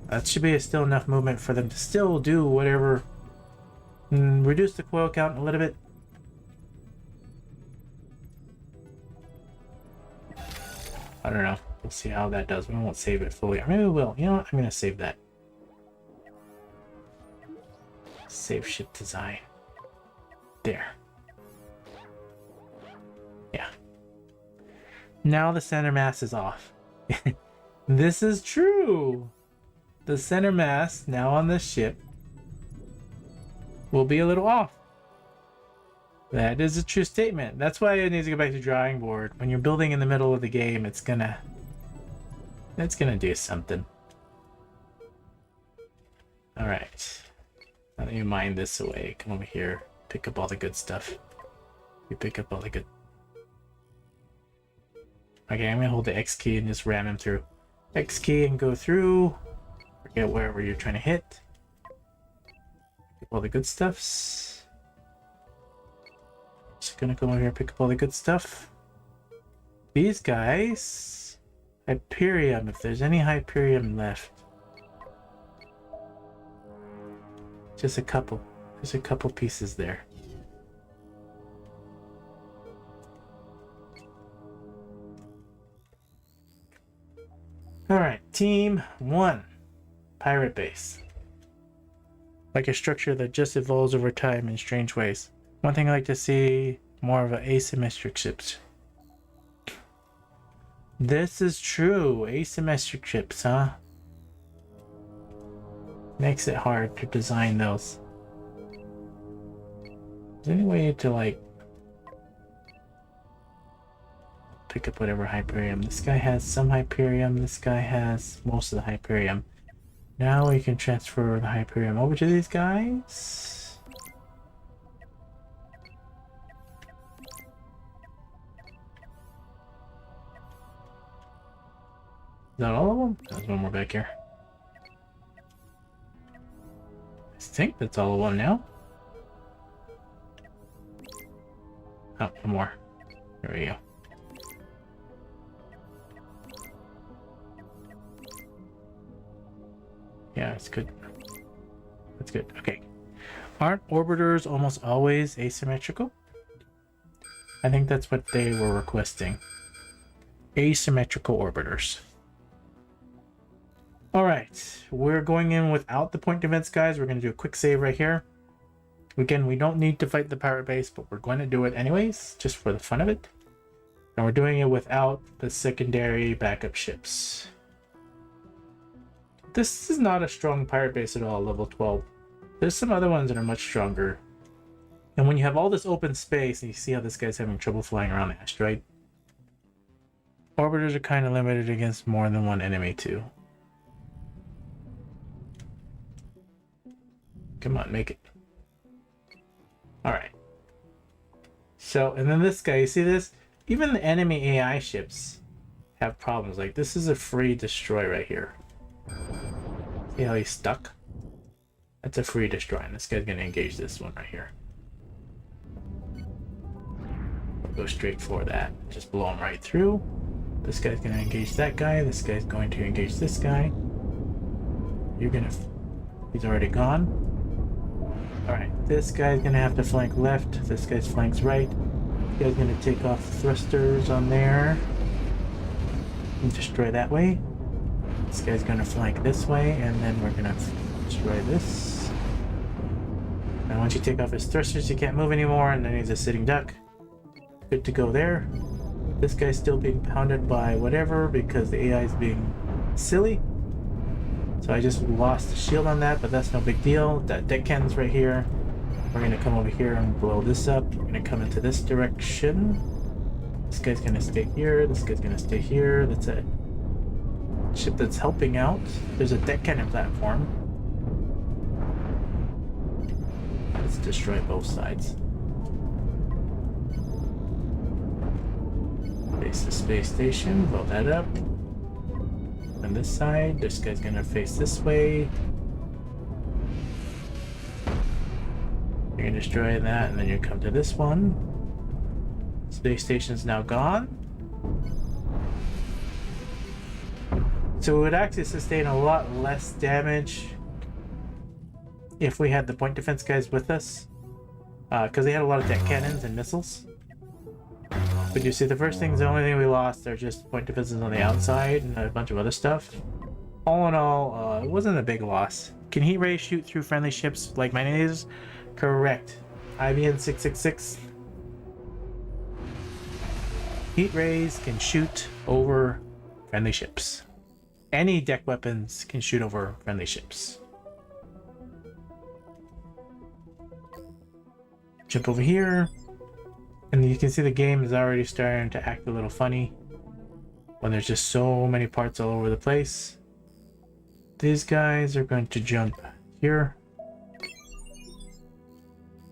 That should be still enough movement for them to still do whatever. Reduce the coil count a little bit. I don't know. We'll see how that does. We won't save it fully. Or maybe we will. You know what? I'm going to save that. Save ship design. There. Yeah. Now the center mass is off. This is true. The center mass now on the ship will be a little off. That is a true statement. That's why it needs to go back to drawing board. When you're building in the middle of the game, it's gonna do something. All right. Now that you mine this away, come over here. Pick up all the good stuff. You pick up all the good. Okay, I'm gonna hold the X key and just ram him through. X key and go through. Forget wherever you're trying to hit. Pick up all the good stuffs. Just gonna come over here and pick up all the good stuff. These guys, Hyperion, if there's any Hyperion left. Just a couple pieces there. Alright, team 1. Pirate base. Like a structure that just evolves over time in strange ways. One thing I like to see, more of an asymmetric ships. This is true. Asymmetric ships, huh? Makes it hard to design those. Is there any way to like pick up whatever Hyperium? This guy has some Hyperium, this guy has most of the Hyperium. Now we can transfer the Hyperium over to these guys. Is that all of them? There's one more back here. I think that's all of them now. Oh, one more. There we go. Yeah, it's good. That's good. Okay. Aren't orbiters almost always asymmetrical? I think that's what they were requesting. Asymmetrical orbiters. Alright, we're going in without the point defense, guys. We're going to do a quick save right here. Again, we don't need to fight the pirate base, but we're going to do it anyways, just for the fun of it. And we're doing it without the secondary backup ships. This is not a strong pirate base at all, level 12. There's some other ones that are much stronger. And when you have all this open space, and you see how this guy's having trouble flying around the asteroid, orbiters are kind of limited against more than one enemy too. Come on, make it. Alright. So, and then this guy, you see this? Even the enemy AI ships have problems. Like, this is a free destroy right here. See how he's stuck? That's a free destroy, and this guy's gonna engage this one right here. We'll go straight for that. Just blow him right through. This guy's gonna engage that guy. This guy's going to engage this guy. You're gonna... He's already gone. Alright, this guy's gonna have to flank left. This guy's flanks right. This guy's gonna take off thrusters on there. And destroy that way. This guy's gonna flank this way, and then we're gonna destroy this. And once you take off his thrusters, he can't move anymore, and then he's a sitting duck. Good to go there. This guy's still being pounded by whatever because the AI is being silly. So I just lost the shield on that, but that's no big deal. That deck cannon's right here. We're gonna come over here and blow this up. We're gonna come into this direction. This guy's gonna stay here. This guy's gonna stay here. That's a ship that's helping out. There's a deck cannon platform. Let's destroy both sides. Face the space station. Blow that up. On this side, this guy's gonna face this way. You're gonna destroy that, and then you come to this one. Space station's now gone. So it would actually sustain a lot less damage if we had the point defense guys with us, because they had a lot of deck cannons and missiles. But you see, the first things, the only thing we lost are just point defenses on the outside and a bunch of other stuff. All in all, it wasn't a big loss. Can heat rays shoot through friendly ships like mayonnaise? Correct. IBN 666. Heat rays can shoot over friendly ships. Any deck weapons can shoot over friendly ships. Jump over here. And you can see the game is already starting to act a little funny when there's just so many parts all over the place. These guys are going to jump here.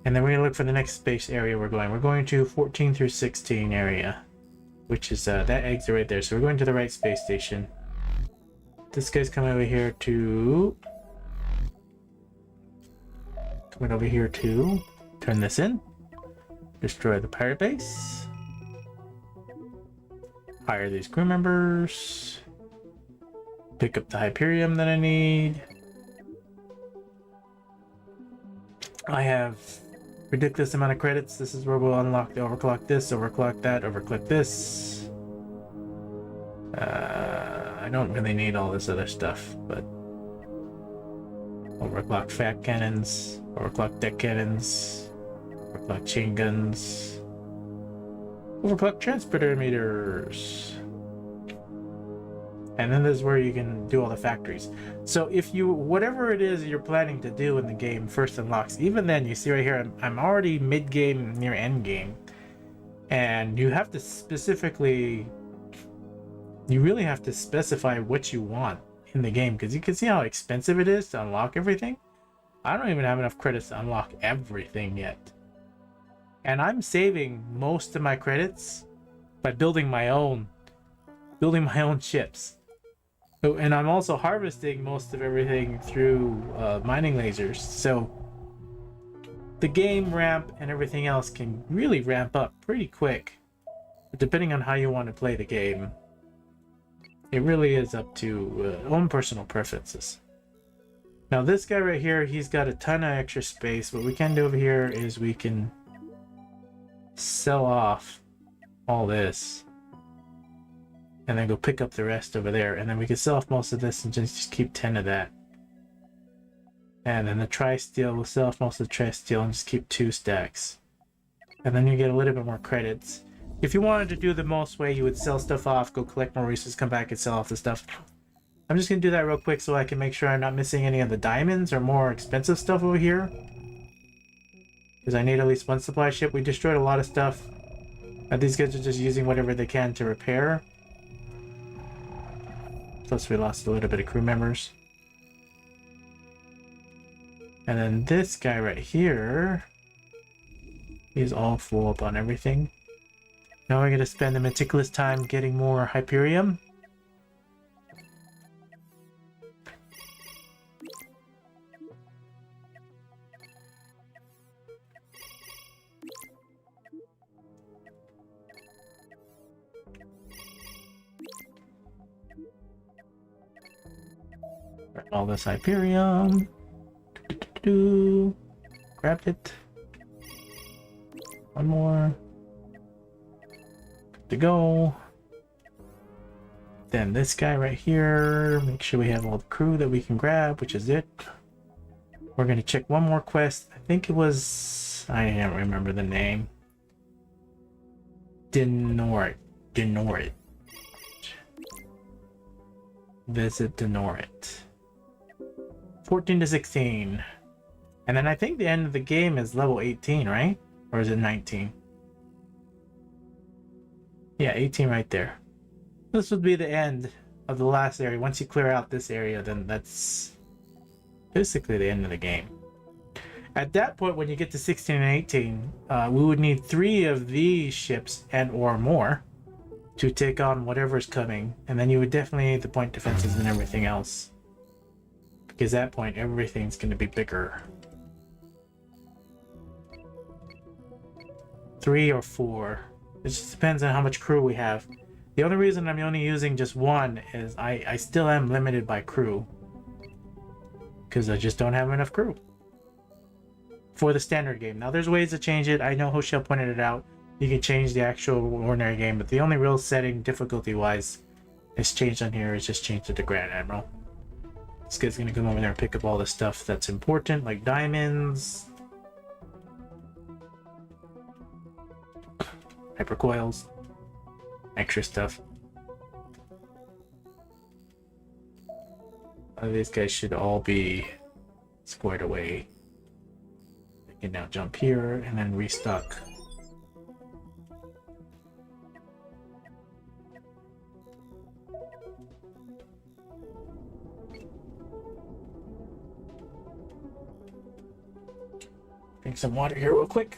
And then we're going to look for the next space area we're going. We're going to 14 through 16 area, which is that exit right there. So we're going to the right space station. This guy's coming over here to... turn this in. Destroy the pirate base. Hire these crew members. Pick up the Hyperium that I need. I have ridiculous amount of credits. This is where we'll unlock the overclock this, overclock that, overclock this. I don't really need all this other stuff, but overclock fat cannons, overclock deck cannons, overclock chain guns, overclock transporter meters. And then this is where you can do all the factories. So if you, whatever it is you're planning to do in the game first unlocks, even then you see right here, I'm already mid-game near end game. And you have to specifically, you really have to specify what you want in the game, because you can see how expensive it is to unlock everything. I don't even have enough credits to unlock everything yet. And I'm saving most of my credits by building my own ships. And I'm also harvesting most of everything through mining lasers. So the game ramp and everything else can really ramp up pretty quick. But depending on how you want to play the game, it really is up to own personal preferences. Now this guy right here, he's got a ton of extra space. What we can do over here is we can sell off all this and then go pick up the rest over there, and then we can sell off most of this and just keep 10 of that. And then the tri-steel, we'll sell off most of the tri-steel and just keep 2 stacks. And then you get a little bit more credits. If you wanted to do the most way, you would sell stuff off, go collect more resources, come back and sell off the stuff. I'm just gonna do that real quick so I can make sure I'm not missing any of the diamonds or more expensive stuff over here, because I need at least one supply ship. We destroyed a lot of stuff. These guys are just using whatever they can to repair. Plus we lost a little bit of crew members. And then this guy right here, he's all full up on everything. Now we're going to spend a meticulous time getting more Hyperium. All this Hyperium. Grabbed it. One more. Good to go. Then this guy right here. Make sure we have all the crew that we can grab, which is it. We're going to check one more quest. I think it was... I don't remember the name. Denorit. Visit Denorit. 14 to 16. And then I think the end of the game is level 18, right? Or is it 19? Yeah, 18 right there. This would be the end of the last area. Once you clear out this area, then that's basically the end of the game. At that point, when you get to 16 and 18, we would need 3 of these ships and or more to take on whatever's coming. And then you would definitely need the point defenses and everything else, because at that point, everything's going to be bigger. 3 or 4. It just depends on how much crew we have. The only reason I'm only using just 1 is I still am limited by crew, because I just don't have enough crew for the standard game. Now there's ways to change it. I know Hoshel pointed it out. You can change the actual ordinary game, but the only real setting difficulty wise is changed on here is just change to the Grand Admiral. This guy's gonna come over there and pick up all the stuff that's important, like diamonds, hypercoils, extra stuff. These guys should all be squared away. I can now jump here and then restock. Drink some water here real quick.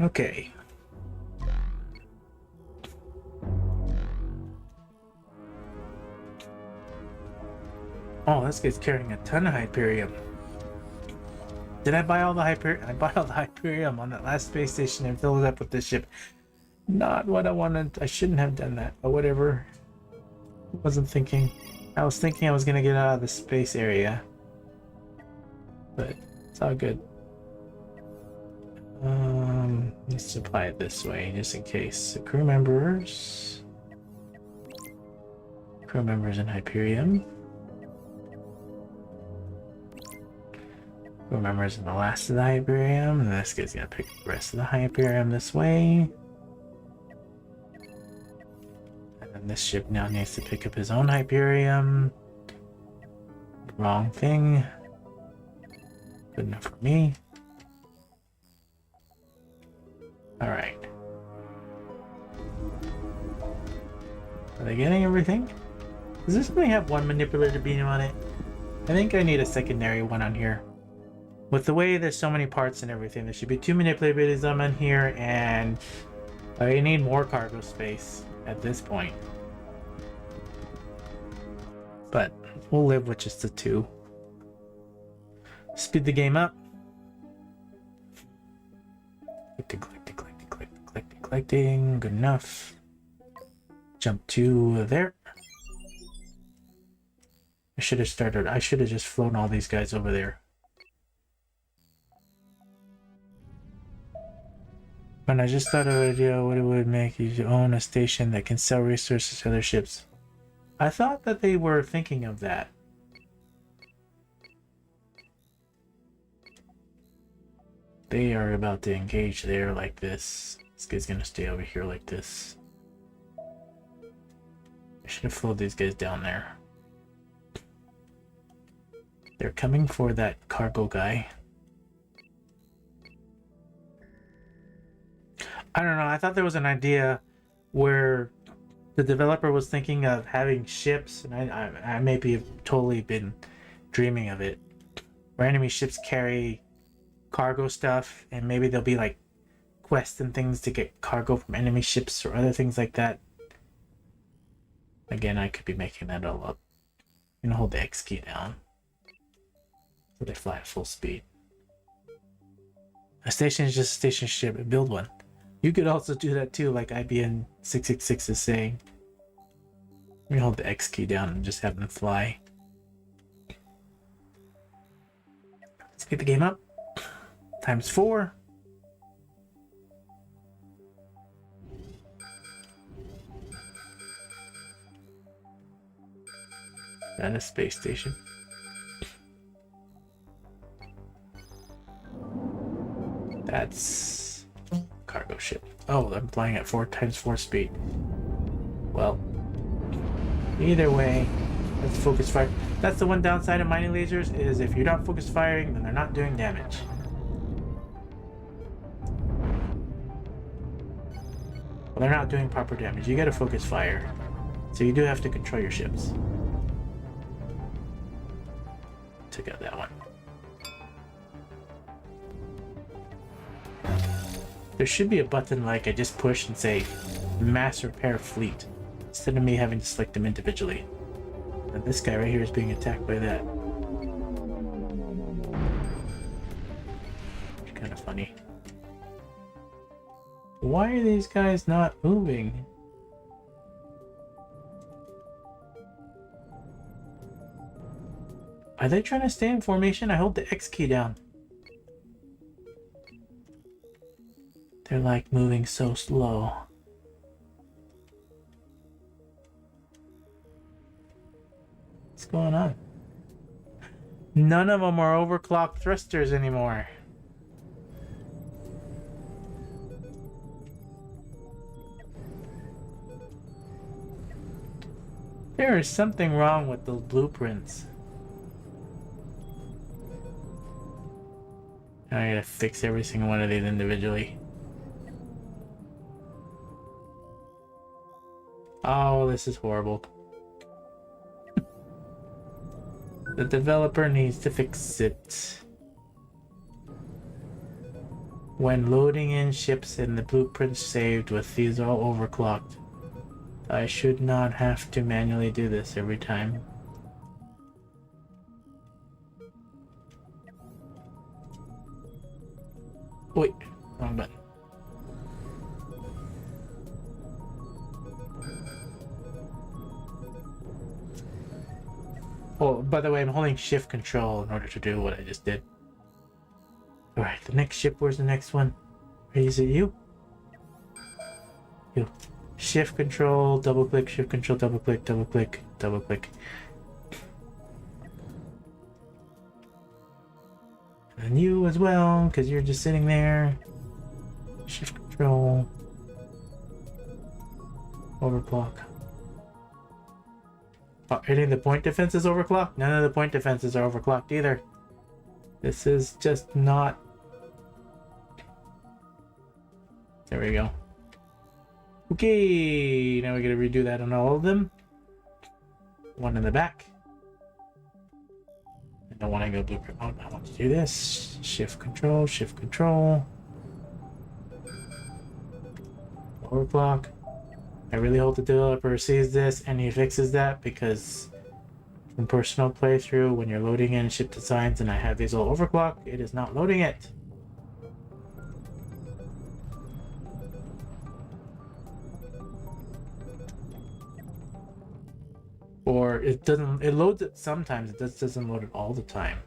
Okay. Oh, this guy's carrying a ton of Hyperium. Did I buy all the Hyperium? I bought all the Hyperium on that last space station and filled it up with this ship. Not what I wanted. I shouldn't have done that, but whatever. Wasn't thinking. I was thinking I was gonna get out of the space area, but it's all good. Let me Let's apply it this way, just in case. So crew members. Crew members in Hyperion. Crew members in the last of the Hyperion. And this guy's gonna pick the rest of the Hyperion this way. And then this ship now needs to pick up his own Hyperion. Wrong thing. Good enough for me. Alright. Are they getting everything? Does this only have one manipulator beam on it? I think I need a secondary one on here. With the way there's so many parts and everything, there should be 2 manipulators on here, and I need more cargo space at this point. But we'll live with just the 2. Speed the game up. Collecting. Good enough. Jump to there. I should have just flown all these guys over there. When I just thought of an idea what it would make you own a station that can sell resources to other ships. I thought that they were thinking of that. They are about to engage there like this. This guy's gonna stay over here like this. I should have flowed these guys down there. They're coming for that cargo guy. I don't know, I thought there was an idea where the developer was thinking of having ships, and I maybe have totally been dreaming of it, where enemy ships carry cargo stuff, and maybe there'll be like quests and things to get cargo from enemy ships or other things like that. Again, I could be making that all up. I'm gonna hold the X key down so they fly at full speed. A station is just a station ship, and build one. You could also do that too, like IBN 666 is saying. Let me hold the X key down and just have them fly. Speed the game up. ×4. And a space station. That's cargo ship. Oh, I'm flying at 4×4 speed. Well, either way, let's focus fire. That's the one downside of mining lasers, is if you're not focus firing, then they're not doing damage. Well, they're not doing proper damage. You gotta focus fire. So you do have to control your ships. Took out that one. There should be a button like I just push and say mass repair fleet, instead of me having to select them individually. And this guy right here is being attacked by that. It's kind of funny. Why are these guys not moving? Are they trying to stay in formation? I hold the X key down. They're like moving so slow. What's going on? None of them are overclocked thrusters anymore. There is something wrong with the blueprints. I gotta fix every single one of these individually. Oh, this is horrible. The developer needs to fix it. When loading in ships and the blueprints saved with these all overclocked, I should not have to manually do this every time. Wait, wrong button. Oh, by the way, I'm holding shift control in order to do what I just did. Alright, the next ship, where's the next one? Is it you? You shift control, double click, shift control, double click, double click, double click. And you as well, because you're just sitting there. Shift control. Overclock. Oh, any of the point defenses overclocked? None of the point defenses are overclocked either. This is just not... There we go. Okay, now we gotta redo that on all of them. One in the back. I don't want to go blueprint mode. I want to do this. Shift control, shift control. Overclock. I really hope the developer sees this and he fixes that, because from personal playthrough, when you're loading in ship designs and I have these all overclocked, it is not loading it. Or it doesn't, it loads it sometimes, it just doesn't load it all the time.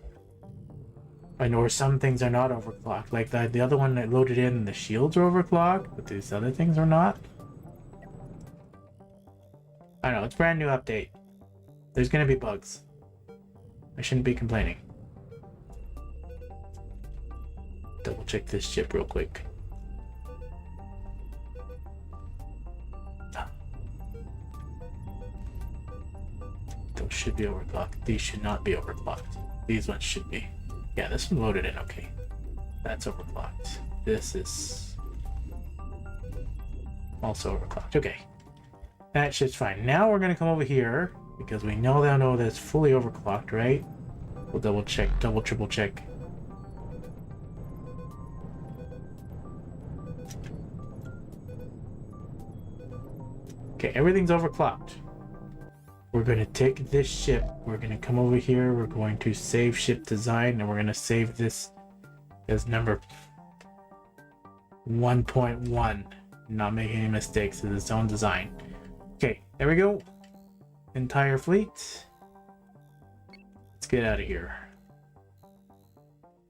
I know some things are not overclocked, like the other one that loaded in, the shields are overclocked, but these other things are not. I know, it's a brand new update. There's gonna be bugs. I shouldn't be complaining. Double check this ship real quick. Those should be overclocked. These should not be overclocked. These ones should be. Yeah, this one loaded in okay. That's overclocked. This is also overclocked. Okay. That shit's fine. Now we're gonna come over here, because we know that it's fully overclocked, right? We'll double check, double triple check. Okay, everything's overclocked. We're gonna take this ship, we're gonna come over here, we're going to save ship design, and we're gonna save this as number 1.1. Not making any mistakes in its own design. Okay, there we go. Entire fleet. Let's get out of here.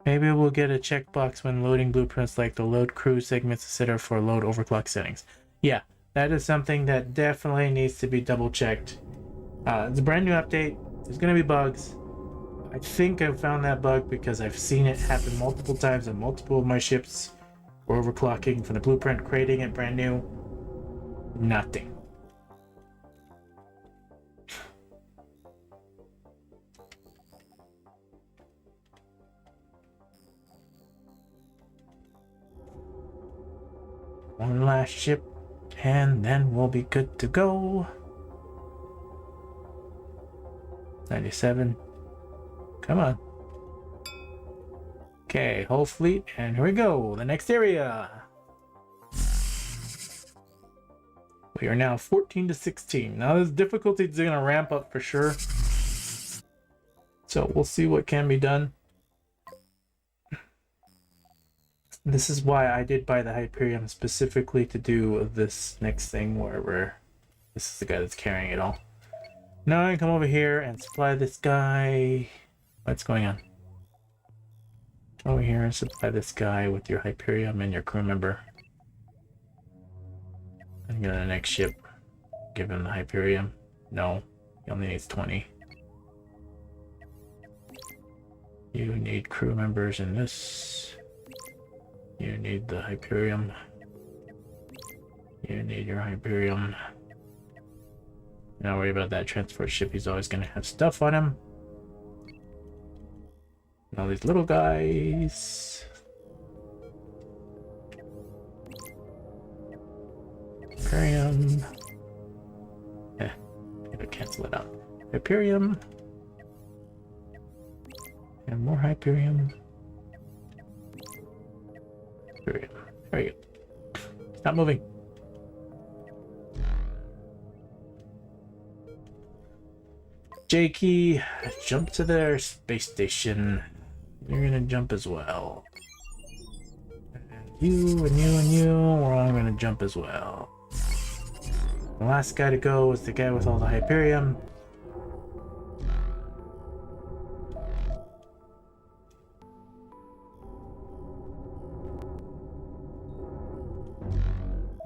Maybe we'll get a checkbox when loading blueprints, like the load crew segments, etc. for load overclock settings. Yeah, that is something that definitely needs to be double checked. It's a brand new update. There's gonna be bugs. I think I found that bug because I've seen it happen multiple times on multiple of my ships. Were overclocking from the blueprint, creating it brand new. Nothing. One last ship, and then we'll be good to go. 97. Come on. Okay, whole fleet, and here we go. The next area. We are now 14 to 16. Now this difficulty is going to ramp up for sure. So we'll see what can be done. This is why I did buy the Hyperion specifically to do this next thing where this is the guy that's carrying it all. Now I can come over here and supply this guy. What's going on? Come over here and supply this guy with your Hyperion and your crew member. And go to the next ship. Give him the Hyperion. No, he only needs 20. You need crew members in this. You need the Hyperion. You need your Hyperion. Don't worry about that transport ship. He's always going to have stuff on him. And all these little guys. Hyperion. Maybe cancel it out. Hyperion. And more Hyperion. Hyperion. There you go. Stop moving. Jakey, jump to their space station. You're gonna jump as well. And you and you and you, we're all gonna jump as well. The last guy to go is the guy with all the Hyperion.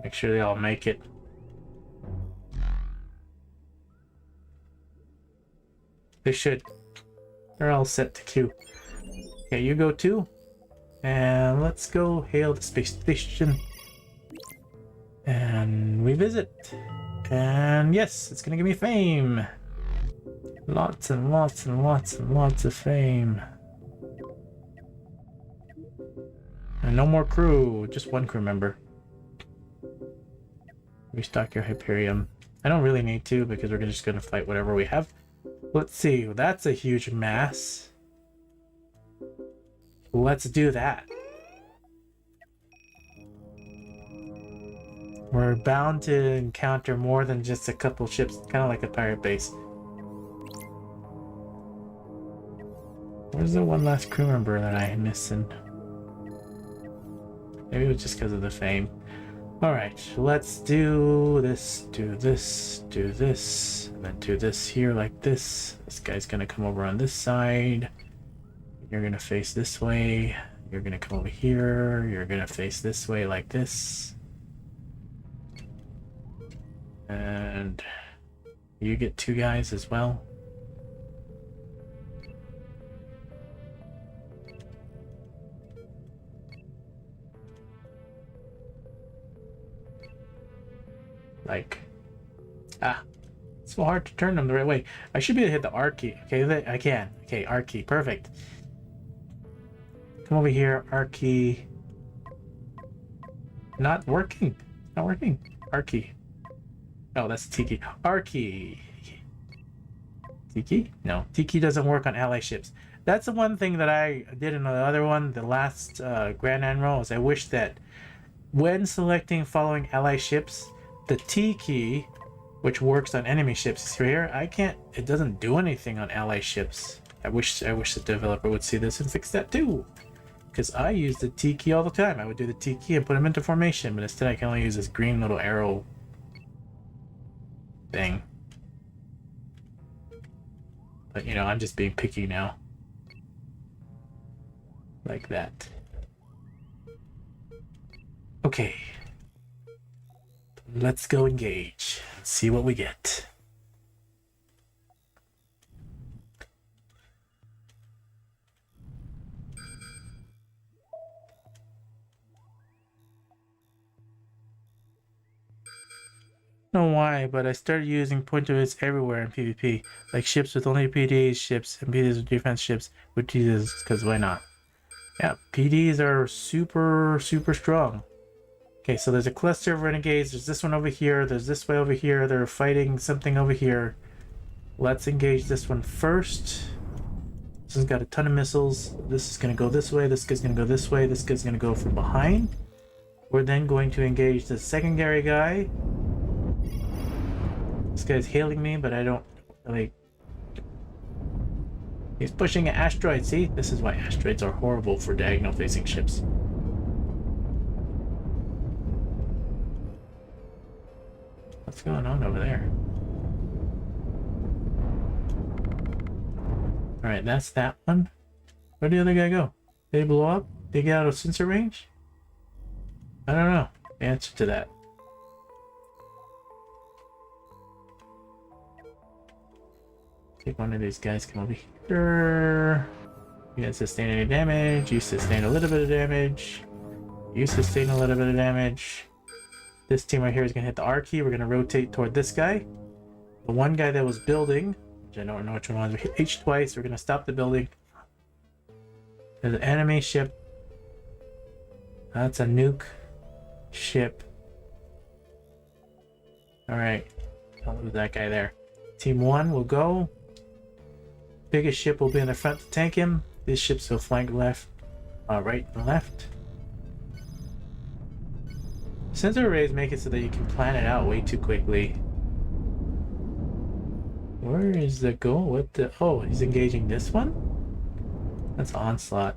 Make sure they all make it. They should. They're all set to queue. Okay, you go too. And let's go hail the space station. And we visit. And yes, it's gonna give me fame. Lots and lots and lots and lots of fame. And no more crew, just one crew member. Restock your Hyperion. I don't really need to because we're just gonna fight whatever we have. Let's see, that's a huge mass. Let's do that. We're bound to encounter more than just a couple ships, kind of like a pirate base. Where's the one last crew member that I'm missing? Maybe it was just because of the fame. Alright, let's do this, do this, do this, and then do this here like this. This guy's gonna come over on this side. You're gonna face this way. You're gonna come over here. You're gonna face this way like this. And you get 2 guys as well. Like, it's so hard to turn them the right way. I should be able to hit the R key. Okay, I can. Okay, R key, perfect. Come over here, R key. Not working. Not working. R key. Oh, that's T key. R key. T key? No, T key doesn't work on ally ships. That's the one thing that I did in the other one, the last Grand Admiral, is I wish that when selecting following ally ships, the T key, which works on enemy ships here, it doesn't do anything on ally ships. I wish the developer would see this and fix that too. Because I use the T key all the time. I would do the T key and put them into formation, but instead I can only use this green little arrow thing. But you know, I'm just being picky now. Like that. Okay. Let's go engage and see what we get. I don't know why, but I started using point of hits everywhere in PvP, like ships with only PDs ships and PDs with defense ships with Jesus, because why not? Yeah, PDs are super strong. Okay, so there's a cluster of renegades. There's this one over here. There's this way over here. They're fighting something over here. Let's engage this one first. This has got a ton of missiles. This is going to go this way. This guy's going to go this way. This guy's going to go from behind. We're then going to engage the secondary guy. This guy's hailing me, but I don't really... He's pushing an asteroid. See? This is why asteroids are horrible for diagonal-facing ships. What's going on over there? Alright, that's that one. Where'd the other guy go? Did he blow up? Did he get out of sensor range? I don't know the answer to that. Take one of these guys, come over here. You didn't sustain any damage. You sustain a little bit of damage. You sustain a little bit of damage. This team right here is going to hit the R key. We're going to rotate toward this guy. The one guy that was building, which I don't know which one was, we hit H twice. We're going to stop the building. There's an enemy ship. That's a nuke ship. Alright. Don't lose that guy there. Team 1 will go. Biggest ship will be in the front to tank him. These ships will flank left, right and left. Sensor arrays make it so that you can plan it out way too quickly. Where is the goal? What the... Oh, he's engaging this one? That's onslaught.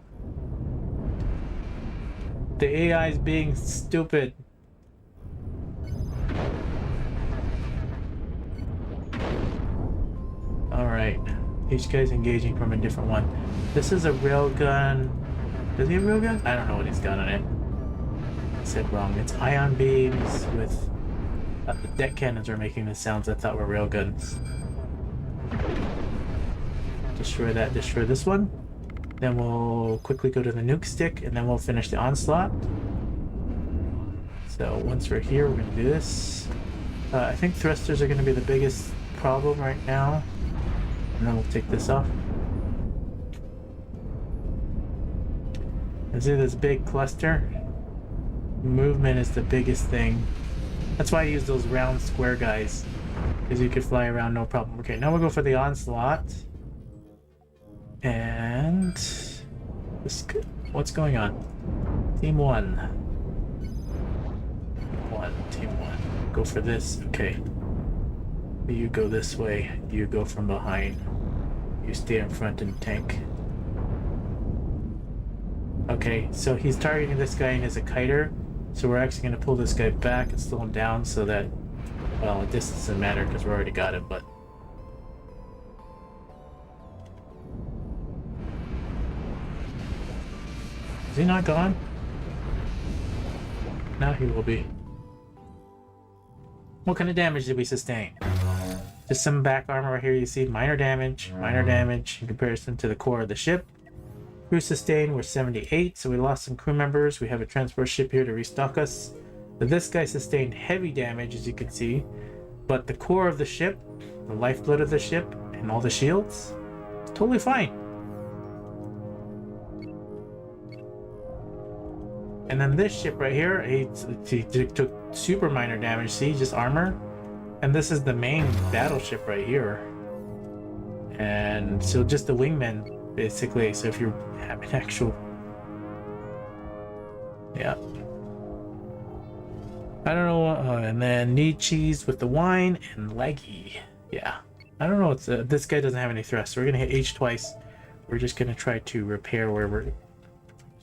The AI is being stupid. Alright. Each guy's engaging from a different one. This is a railgun. Does he have a railgun? I don't know what he's got on it. said wrong. It's ion beams with the deck cannons are making the sounds I thought were railguns. Destroy that, destroy this one. Then we'll quickly go to the nuke stick, and then we'll finish the onslaught. So once we're here, we're going to do this. I think thrusters are going to be the biggest problem right now. And then we'll take this off. And see this big cluster? Movement is the biggest thing. That's why I use those round square guys. Because you could fly around no problem. Okay, now we'll go for the onslaught. And what's going on? Team 1. Team 1. Go for this. Okay. You go this way. You go from behind. You stay in front and tank. Okay, so he's targeting this guy and is a kiter. So we're actually going to pull this guy back and slow him down so that, well, this doesn't matter because we already got him, but is he not gone? Now he will be. What kind of damage did we sustain? Just some back armor right here. You see minor damage in comparison to the core of the ship. Crew sustain, we're 78, so we lost some crew members. We have a transport ship here to restock us. But this guy sustained heavy damage, as you can see. But the core of the ship, the lifeblood of the ship, and all the shields, totally fine. And then this ship right here, he took super minor damage. See, just armor. And this is the main battleship right here. And so just the wingmen, basically. So if you have an actual... Yeah. I don't know. And then need cheese with the wine and leggy. Yeah. I don't know what's... this guy doesn't have any thrust. So we're going to hit H twice. We're just going to try to repair where we're...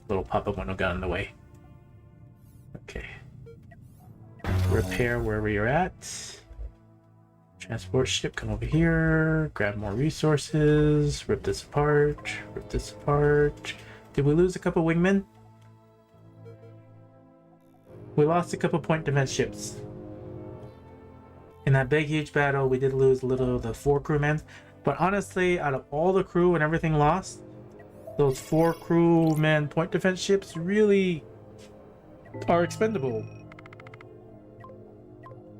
Little pop-up window got in the way. Okay. Repair wherever you're at. Transport ship, come over here. Grab more resources. Rip this apart. Rip this apart. Did we lose a couple wingmen? We lost a couple point defense ships. In that big, huge battle, we did lose a little of the 4 crewmen. But honestly, out of all the crew and everything lost, those 4 crewmen point defense ships really are expendable.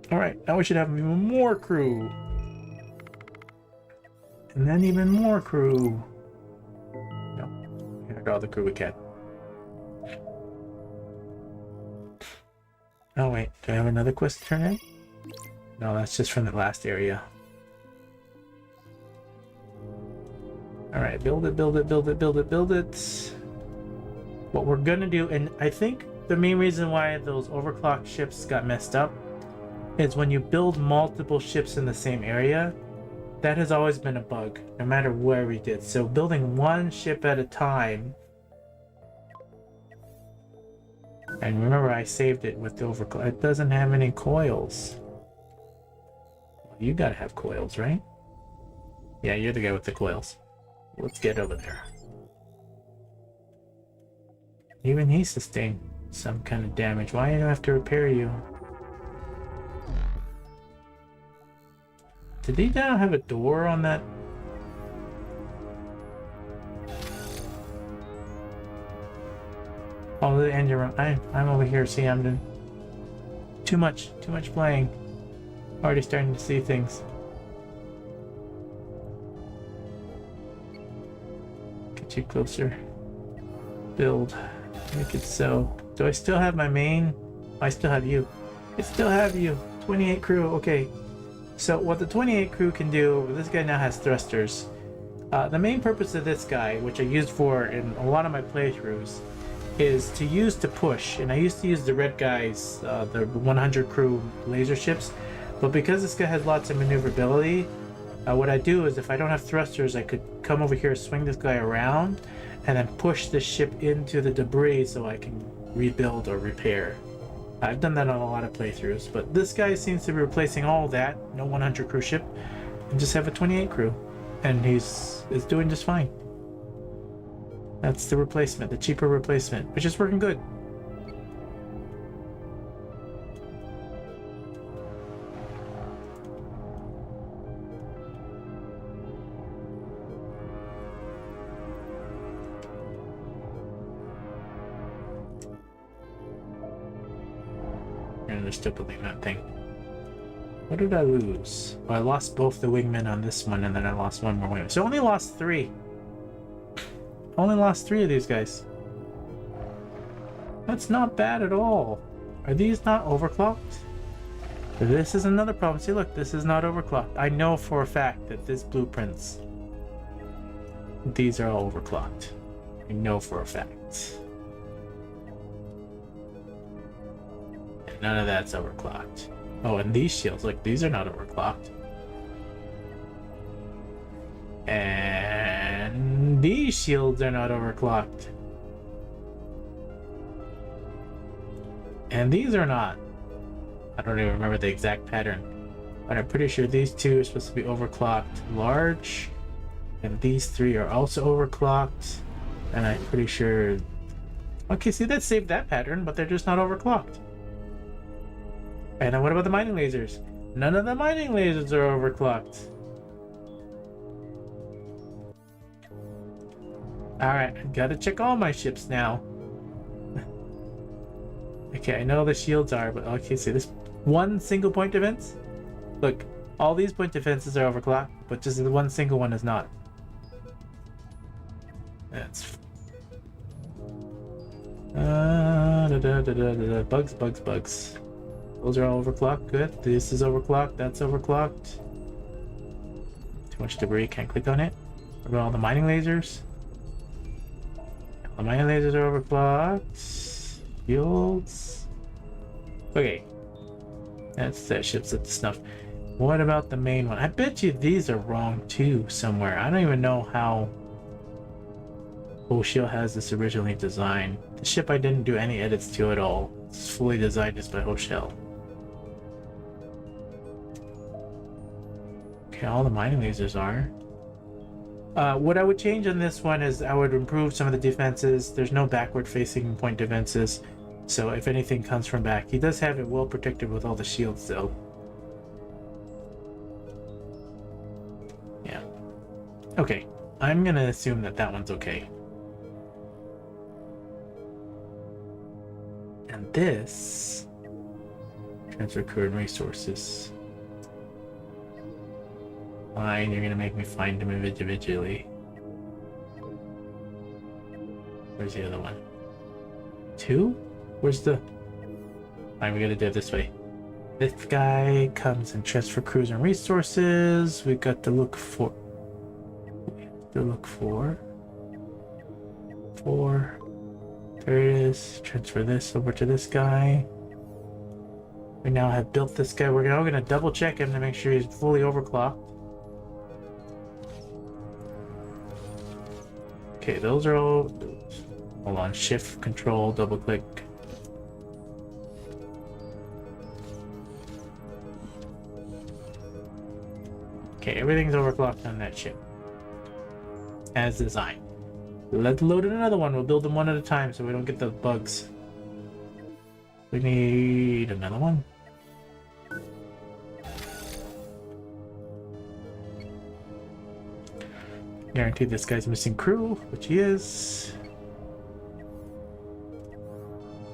Alright, now we should have even more crew. And then even more crew. No, we got all the crew we can. Oh wait, do I have another quest to turn in? No, that's just from the last area. Alright, build it, build it, build it, build it, build it. What we're gonna do, and I think the main reason why those overclocked ships got messed up is when you build multiple ships in the same area. That has always been a bug, no matter where we did. So building one ship at a time. And remember, I saved it with the overclock. It doesn't have any coils. Well, you gotta have coils, right? Yeah, you're the guy with the coils. Let's get over there. Even he sustained some kind of damage. Why do I have to repair you? Did he now have a door on that? Oh, the engine room. I'm over here. See, I'm doing too much playing. Already starting to see things. Get you closer. Build. Make it so. Do I still have my main? I still have you. I still have you. 28 crew. Okay. So what the 28 crew can do, this guy now has thrusters. The main purpose of this guy, which I used for in a lot of my playthroughs, is to use to push. And I used to use the red guys, the 100 crew laser ships. But because this guy has lots of maneuverability, what I do is if I don't have thrusters, I could come over here, swing this guy around, and then push the ship into the debris so I can rebuild or repair. I've done that on a lot of playthroughs, but this guy seems to be replacing all that, no 100 crew ship, and just have a 28 crew, and is doing just fine. That's the replacement, the cheaper replacement, which is working good. And they're still building that thing. What did I lose? Well, I lost both the wingmen on this one, and then I lost one more wingman. So I only lost 3. Only lost 3 of these guys. That's not bad at all. Are these not overclocked? This is another problem. See, look, this is not overclocked. I know for a fact that this blueprints, these are all overclocked. I know for a fact. And none of that's overclocked. Oh, and these shields, look, these are not overclocked. And these shields are not overclocked. And these are not. I don't even remember the exact pattern. But I'm pretty sure these 2 are supposed to be overclocked large. And these 3 are also overclocked. And I'm pretty sure... Okay, see, that saved that pattern, but they're just not overclocked. And then what about the mining lasers? None of the mining lasers are overclocked. Alright, gotta check all my ships now. Okay, I know the shields are, but okay, see this one single point defense? Look, all these point defenses are overclocked, but just the one single one is not. That's... Bugs. Those are all overclocked, good. This is overclocked, that's overclocked. Too much debris, can't click on it. What about all the mining lasers? The mining lasers are overclocked. Shields. Okay. That's that ship's at the snuff. What about the main one? I bet you these are wrong too somewhere. I don't even know how Hoshio has this originally designed. The ship I didn't do any edits to at all. It's fully designed just by Hoshio. Okay, all the mining lasers are. What I would change on this one is I would improve some of the defenses. There's no backward facing point defenses. So if anything comes from back, he does have it well protected with all the shields though. Yeah. Okay, I'm gonna assume that that one's okay. And this... transfer current resources. Fine, you're gonna make me find them individually. Where's the other one? 2? Where's the... Fine, we gotta do it this way. This guy comes and transfer crews and resources. We got to look for... There it is. Transfer this over to this guy. We now have built this guy. We're now gonna double check him to make sure he's fully overclocked. Okay, those are all... Hold on, shift, control, double click. Okay, everything's overclocked on that ship. As designed. Let's load in another one. We'll build them one at a time so we don't get the bugs. We need another one. Guaranteed this guy's missing crew, which he is.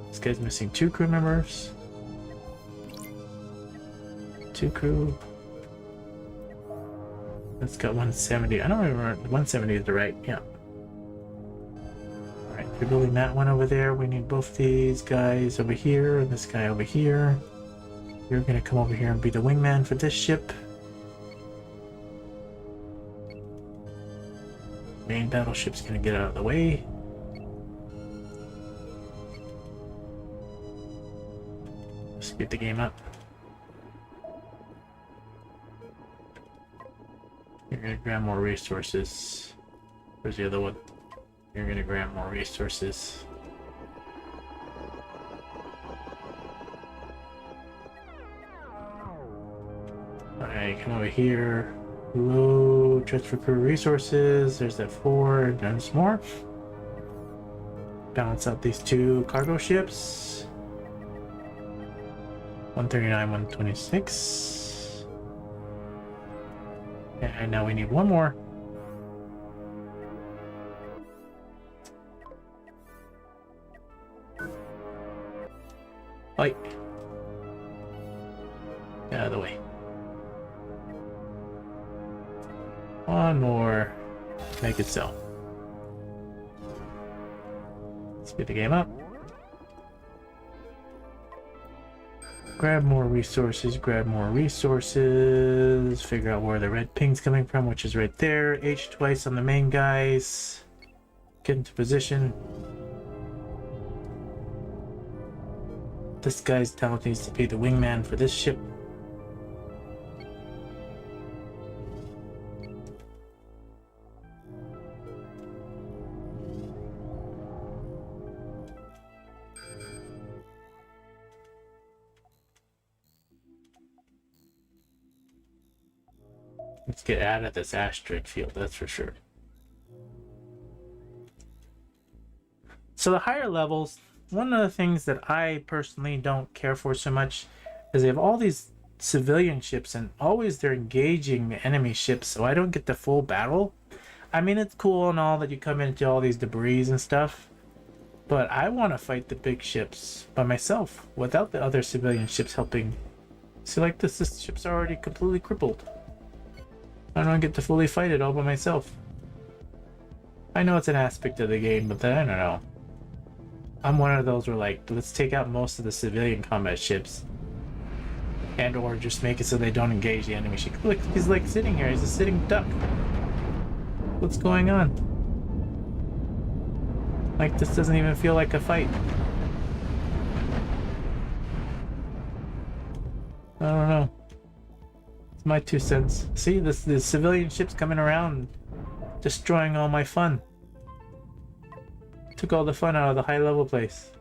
This guy's missing 2 crew members. 2 crew. It's got 170. I don't remember. 170 is the right. Yeah. Alright, we're building that one over there. We need both these guys over here and this guy over here. You're gonna come over here and be the wingman for this ship. Main battleship's gonna get out of the way. Speed the game up. You're gonna grab more resources. Where's the other one? You're gonna grab more resources. Alright, come over here. Load, transfer crew resources. There's that 4, and there's more. Balance out these 2 cargo ships. 139, 126. And now we need one more. Like, Get out of the way. One more. Make it so. Speed the game up. Grab more resources, grab more resources. Figure out where the red ping's coming from, which is right there. H twice on the main guys. Get into position. This guy's talent needs to be the wingman for this ship. Let's get out of this asteroid field, that's for sure. So the higher levels, one of the things that I personally don't care for so much is they have all these civilian ships and always they're engaging the enemy ships, so I don't get the full battle. I mean, it's cool and all that you come into all these debris and stuff, but I want to fight the big ships by myself without the other civilian ships helping. See, like this ship's already completely crippled. I don't get to fully fight it all by myself. I know it's an aspect of the game, but then I don't know. I'm one of those where, like, let's take out most of the civilian combat ships. And or just make it so they don't engage the enemy ship. Look, he's like sitting here, he's a sitting duck. What's going on? Like, this doesn't even feel like a fight. I don't know. It's my 2 cents. See, the civilian ships coming around, destroying all my fun. Took all the fun out of the high level place.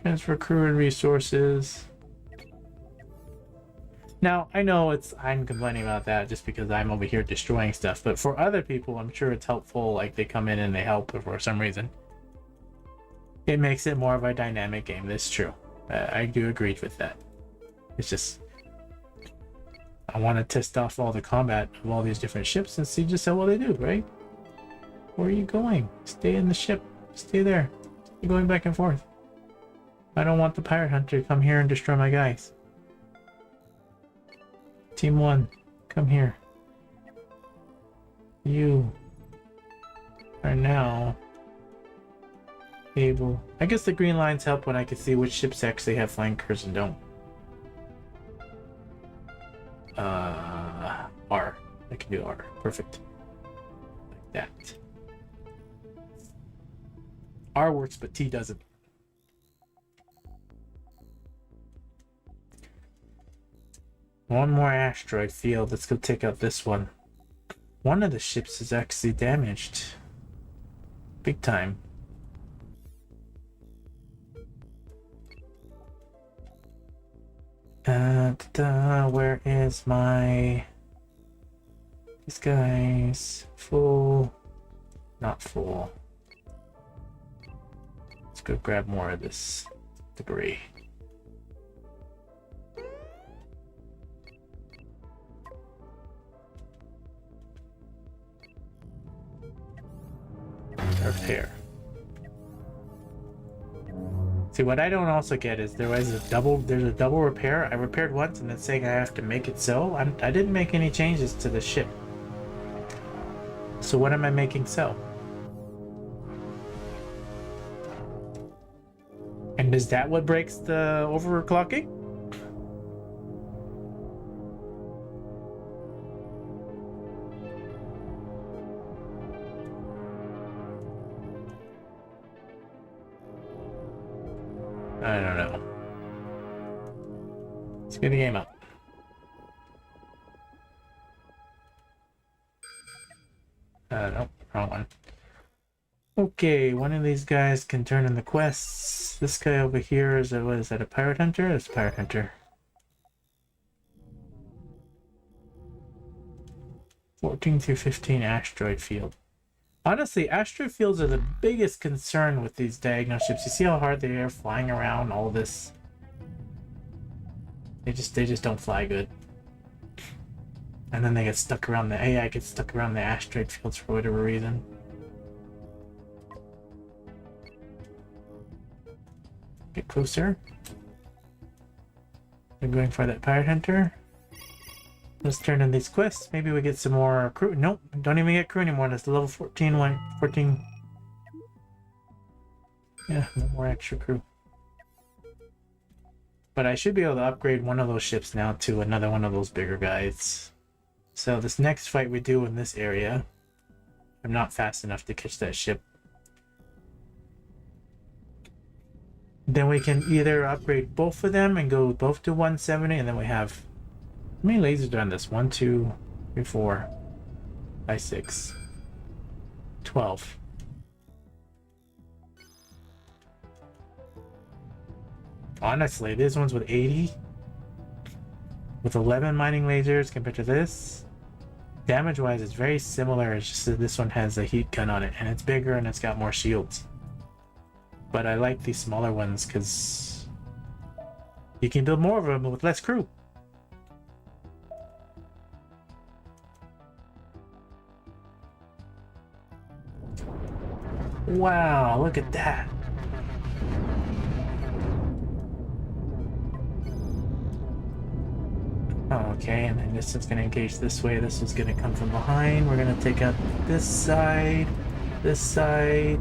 Transfer crew and resources. Now, I know I'm complaining about that just because I'm over here destroying stuff, but for other people, I'm sure it's helpful, like they come in and they help for some reason. It makes it more of a dynamic game, that's true. I do agree with that. It's just, I want to test off all the combat of all these different ships and see just how well they do, right? Where are you going? Stay in the ship. Stay there. You're going back and forth. I don't want the pirate hunter to come here and destroy my guys. Team 1, come here. You are now able... I guess the green lines help when I can see which ships actually have flankers and don't. R. I can do R. Perfect. Like that. R works, but T doesn't. One more asteroid field. Let's go take out this one. One of the ships is actually damaged. Big time. Where is my... These guys... Full... Not full. Let's go grab more of this debris. Repair. See, what I don't also get is there's a double repair. I repaired once and it's saying I have to make it so. I didn't make any changes to the ship. So what am I making so? And is that what breaks the overclocking? I don't know. Let's get the game up. Nope, wrong one. Okay, one of these guys can turn in the quests. This guy over here is what is that, a pirate hunter? It's a pirate hunter. 14 through 15 asteroid field. Honestly, asteroid fields are the biggest concern with these diagonal ships. You see how hard they are flying around all this? They just don't fly good. And then they get stuck around the AI gets stuck around the asteroid fields for whatever reason. Get closer. I'm going for that pirate hunter. Let's turn in these quests. Maybe we get some more crew. Nope, don't even get crew anymore. That's level 14. 14. Yeah, no more extra crew. But I should be able to upgrade one of those ships now to another one of those bigger guys. So this next fight we do in this area, I'm not fast enough to catch that ship. Then we can either upgrade both of them and go both to 170, and then we have... How many lasers are on this? 1, 2, 3, 4, 5, 6, 12. Honestly, this one's with 80. With 11 mining lasers compared to this. Damage-wise, it's very similar. It's just that this one has a heat gun on it, and it's bigger and it's got more shields. But I like these smaller ones because you can build more of them with less crew. Wow, look at that. Okay, and then this is going to engage this way. This is going to come from behind. We're going to take out this side. This side.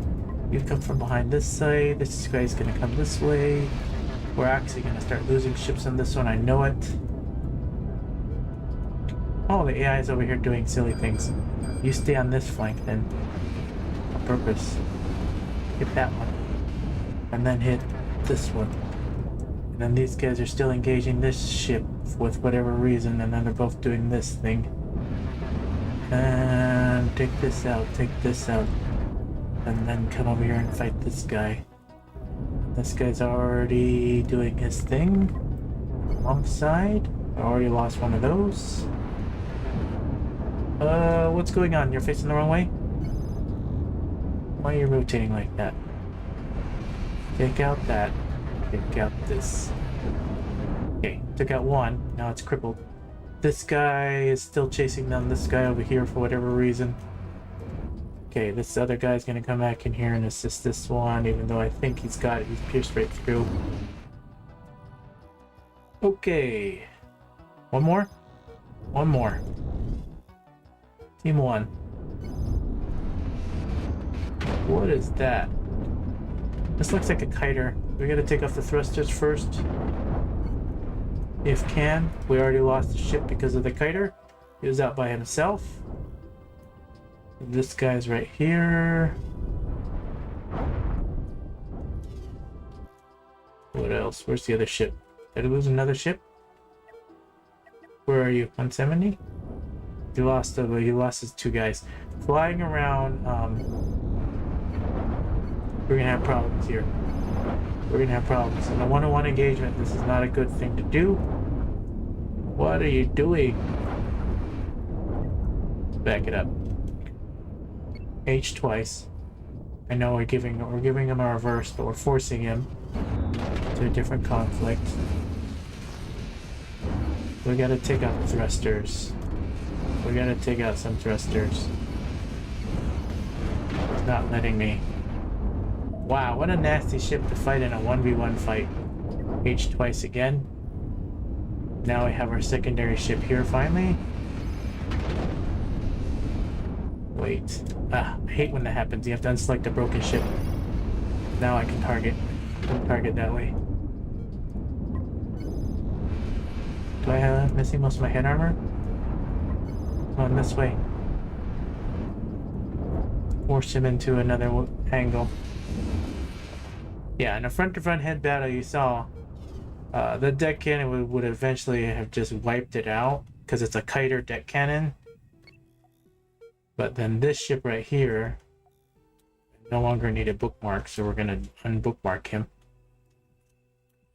You come from behind this side. This guy's going to come this way. We're actually going to start losing ships on this one. I know it. Oh, the AI is over here doing silly things. You stay on this flank then. On purpose. Hit that one. And then hit this one. And then these guys are still engaging this ship with whatever reason, and then they're both doing this thing. And take this out, and then come over here and fight this guy. This guy's already doing his thing. Wrong side. I already lost one of those. What's going on? You're facing the wrong way? Why are you rotating like that? Take out that. Take out this. Okay, took out one. Now it's crippled. This guy is still chasing them. This guy over here for whatever reason. Okay, this other guy's gonna come back in here and assist this one, even though I think he's pierced right through. Okay. One more? One more. Team 1. What is that? This looks like a kiter. We gotta take off the thrusters first. If can. We already lost the ship because of the kiter. He was out by himself. This guy's right here. What else? Where's the other ship? Did I lose another ship? Where are you? 170? He lost his 2 guys. Flying around, we're gonna have problems here. We're gonna have problems. In a one-on-one engagement, this is not a good thing to do. What are you doing? Back it up. H twice. I know we're giving him a reverse, but we're forcing him to a different conflict. We gotta take out the thrusters. We gotta take out some thrusters. It's not letting me. Wow, what a nasty ship to fight in a 1v1 fight. H twice again. Now we have our secondary ship here finally. Wait. I hate when that happens. You have to unselect a broken ship. Now I can target. Target that way. Do I have missing most of my head armor? Going this way. Force him into another angle. Yeah, in a front-to-front head battle you saw, the deck cannon would eventually have just wiped it out because it's a kiter deck cannon. But then this ship right here no longer need a bookmark, so we're gonna unbookmark him.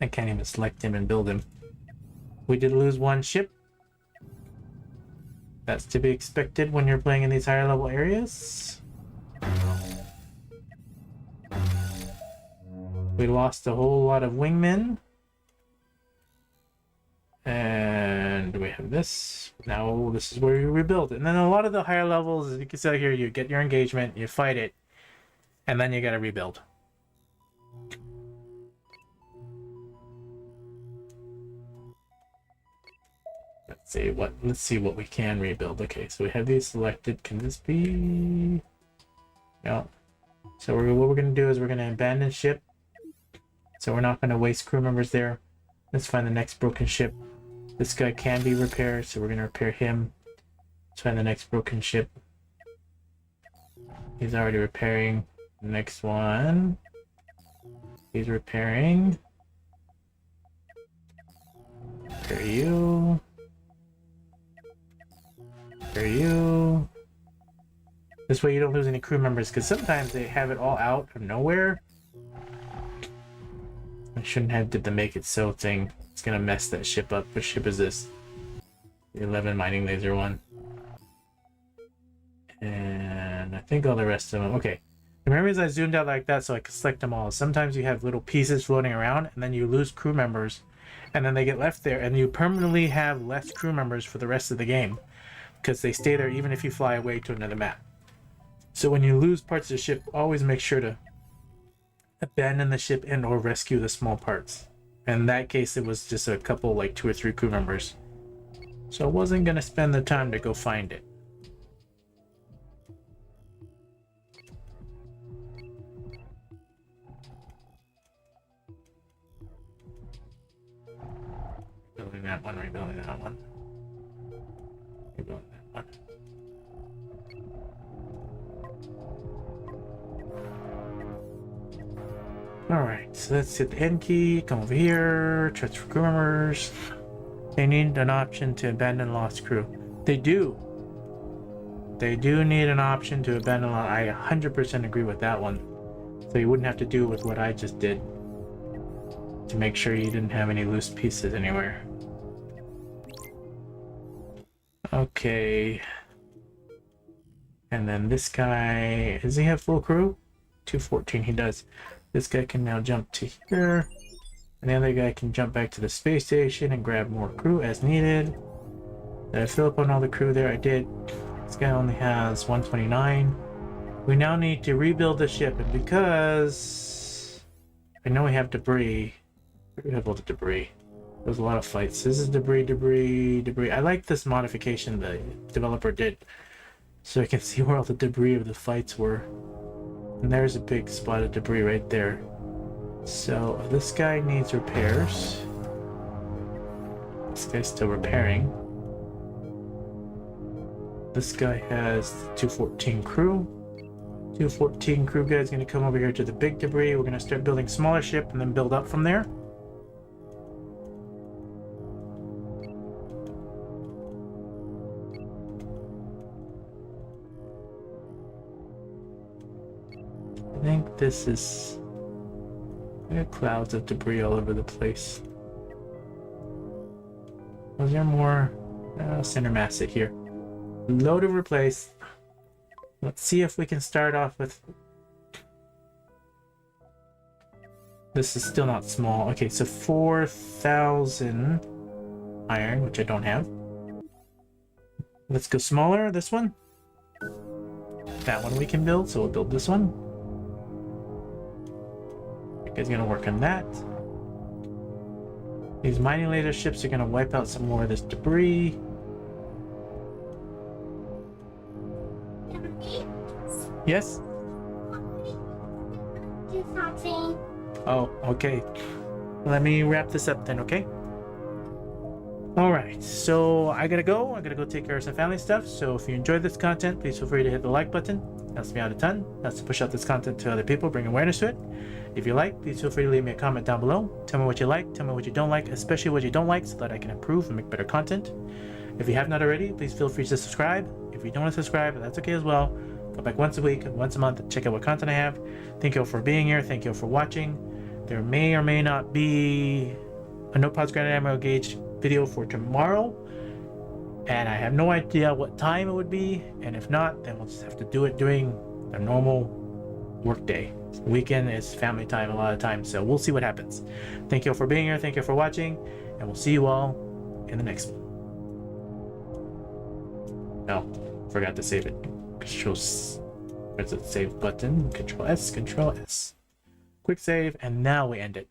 I can't even select him and build him. We did lose one ship. That's to be expected when you're playing in these higher level areas. We lost a whole lot of wingmen. And we have this. Now this is where you rebuild it. And then a lot of the higher levels, as you can see here, you get your engagement, you fight it, and then you gotta rebuild. let's see what we can rebuild. Okay, so we have these selected. Can this be? No. So what we're gonna do is we're gonna abandon ship. So we're not gonna waste crew members there. Let's find the next broken ship. This guy can be repaired, so we're gonna repair him. Let's find the next broken ship. He's already repairing. The next one. He's repairing. Repair you. Repair you. This way you don't lose any crew members, because sometimes they have it all out of nowhere. I shouldn't have did the make it so thing. It's gonna mess that ship up. What ship is this? The 11 mining laser one. And I think all the rest of them. Okay. Remember, as I zoomed out like that so I could select them all. Sometimes you have little pieces floating around and then you lose crew members and then they get left there and you permanently have less crew members for the rest of the game because they stay there even if you fly away to another map. So when you lose parts of the ship, always make sure to abandon the ship and or rescue the small parts. In that case, it was just a couple, like 2 or 3 crew members. So I wasn't going to spend the time to go find it. Rebuilding that one, rebuilding that one. Rebuilding that one. Alright, so let's hit the end key, come over here, transfer crew members. They need an option to abandon lost crew. They do. They do need an option to abandon lost. I 100% agree with that one. So you wouldn't have to do with what I just did to make sure you didn't have any loose pieces anywhere. Okay. And then this guy, does he have full crew? 214, he does. This guy can now jump to here. And the other guy can jump back to the space station and grab more crew as needed. Did I fill up on all the crew there? I did. This guy only has 129. We now need to rebuild the ship, and because I know we have debris, we have all the debris. There's a lot of fights. This is debris, debris, debris. I like this modification the developer did, so I can see where all the debris of the fights were. And there's a big spot of debris right there. So this guy needs repairs. This guy's still repairing. This guy has 214 crew. 214 crew guy's gonna come over here to the big debris. We're gonna start building smaller ship and then build up from there. I think this is... I got clouds of debris all over the place. Was there more? Center mass it here. Load and replace. Let's see if we can start off with... This is still not small. Okay, so 4,000 iron, which I don't have. Let's go smaller, this one. That one we can build, so we'll build this one. Is gonna work on that. These mining laser ships are gonna wipe out some more of this debris. Yes? Do something. Oh, okay. Let me wrap this up then, okay? Alright, so I gotta go. I gotta go take care of some family stuff. So if you enjoyed this content, please feel free to hit the like button. Helps me out a ton. Helps to push out this content to other people, bring awareness to it. If you like, please feel free to leave me a comment down below. Tell me what you like, tell me what you don't like, especially what you don't like, so that I can improve and make better content. If you have not already, please feel free to subscribe. If you don't want to subscribe, that's okay as well. Go back once a week, once a month, check out what content I have. Thank you all for being here. Thank you all for watching. There may or may not be a No Pause Admiral Engage video for tomorrow. And I have no idea what time it would be. And if not, then we'll just have to do it during a normal work day. Weekend is family time a lot of times, so we'll see what happens. Thank you all for being here. Thank you for watching. And we'll see you all in the next one. Oh, forgot to save it. There's a save button. Control S, Control S. Quick save, and now we end it.